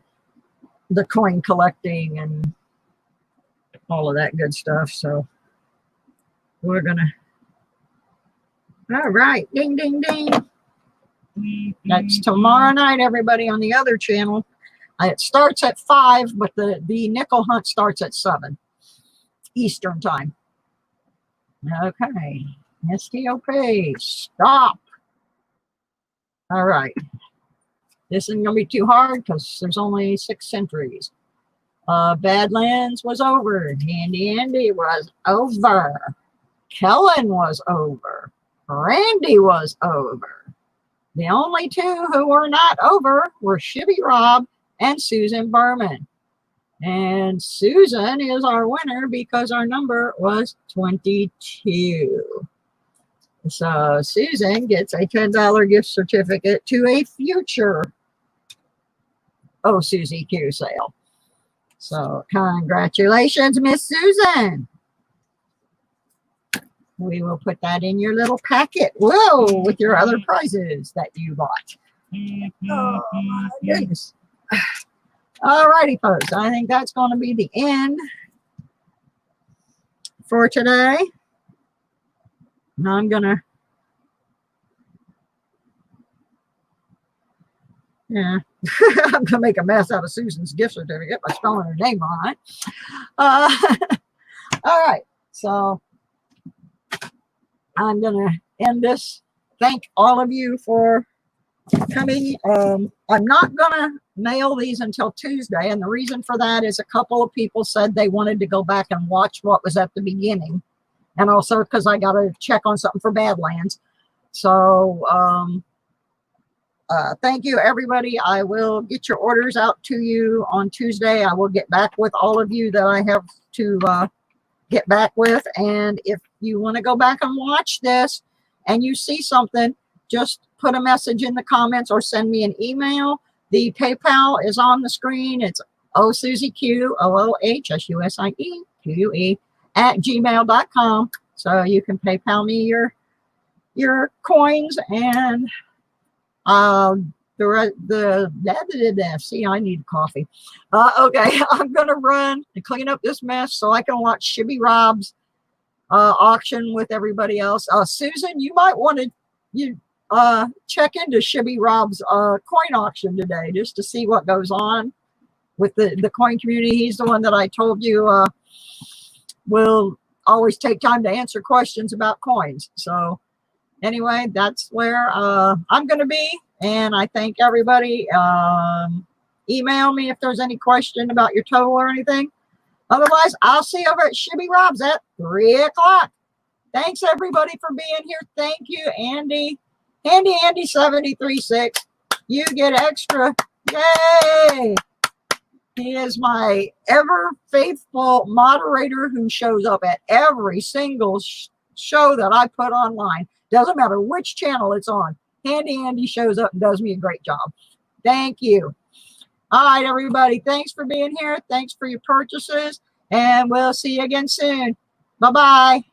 the coin collecting and all of that good stuff. So we're gonna, all right, ding, ding, ding. That's tomorrow night, everybody, on the other channel. It starts at 5, but the nickel hunt starts at 7 Eastern time. Okay, STOP, stop. All right, this isn't gonna be too hard because there's only 6 centuries. Badlands was over. Handy Andy was over. Kellen was over. Randy was over. The only 2 who were not over were Shibby Rob and Susan Berman. And Susan is our winner because our number was 22. So Susan gets a $10 gift certificate to a future SusieQue sale. So congratulations, Miss Susan. We will put that in your little packet. Whoa, with your other prizes that you bought. Oh my goodness. All righty, folks. I think that's going to be the end for today. Now I'm going to, I'm going to make a mess out of Susan's gift certificate by spelling her name on it. All right. So I'm going to end this. Thank all of you for coming. I'm not going to mail these until Tuesday. And the reason for that is a couple of people said they wanted to go back and watch what was at the beginning. And also because I got to check on something for Badlands. So thank you, everybody. I will get your orders out to you on Tuesday. I will get back with all of you that I have to get back with. And if you want to go back and watch this and you see something, just put a message in the comments or send me an email. The PayPal is on the screen. It's SusieQue, OOHSUSIEQUE @gmail.com. So you can PayPal me your coins and see, I need coffee. Okay, I'm gonna run and clean up this mess so I can watch Shibby Rob's auction with everybody else. Susan, you might want to check into Shibby Rob's coin auction today just to see what goes on with the coin community. He's the one that I told you will always take time to answer questions about coins. So anyway, that's where I'm going to be. And I thank everybody. Email me if there's any question about your total or anything. Otherwise, I'll see you over at Shibby Rob's at 3 o'clock. Thanks, everybody, for being here. Thank you, Andy. Andy 736. You get extra. Yay! He is my ever faithful moderator who shows up at every single show that I put online. Doesn't matter which channel it's on. Andy shows up and does me a great job. Thank you. All right, everybody. Thanks for being here. Thanks for your purchases. And we'll see you again soon. Bye-bye.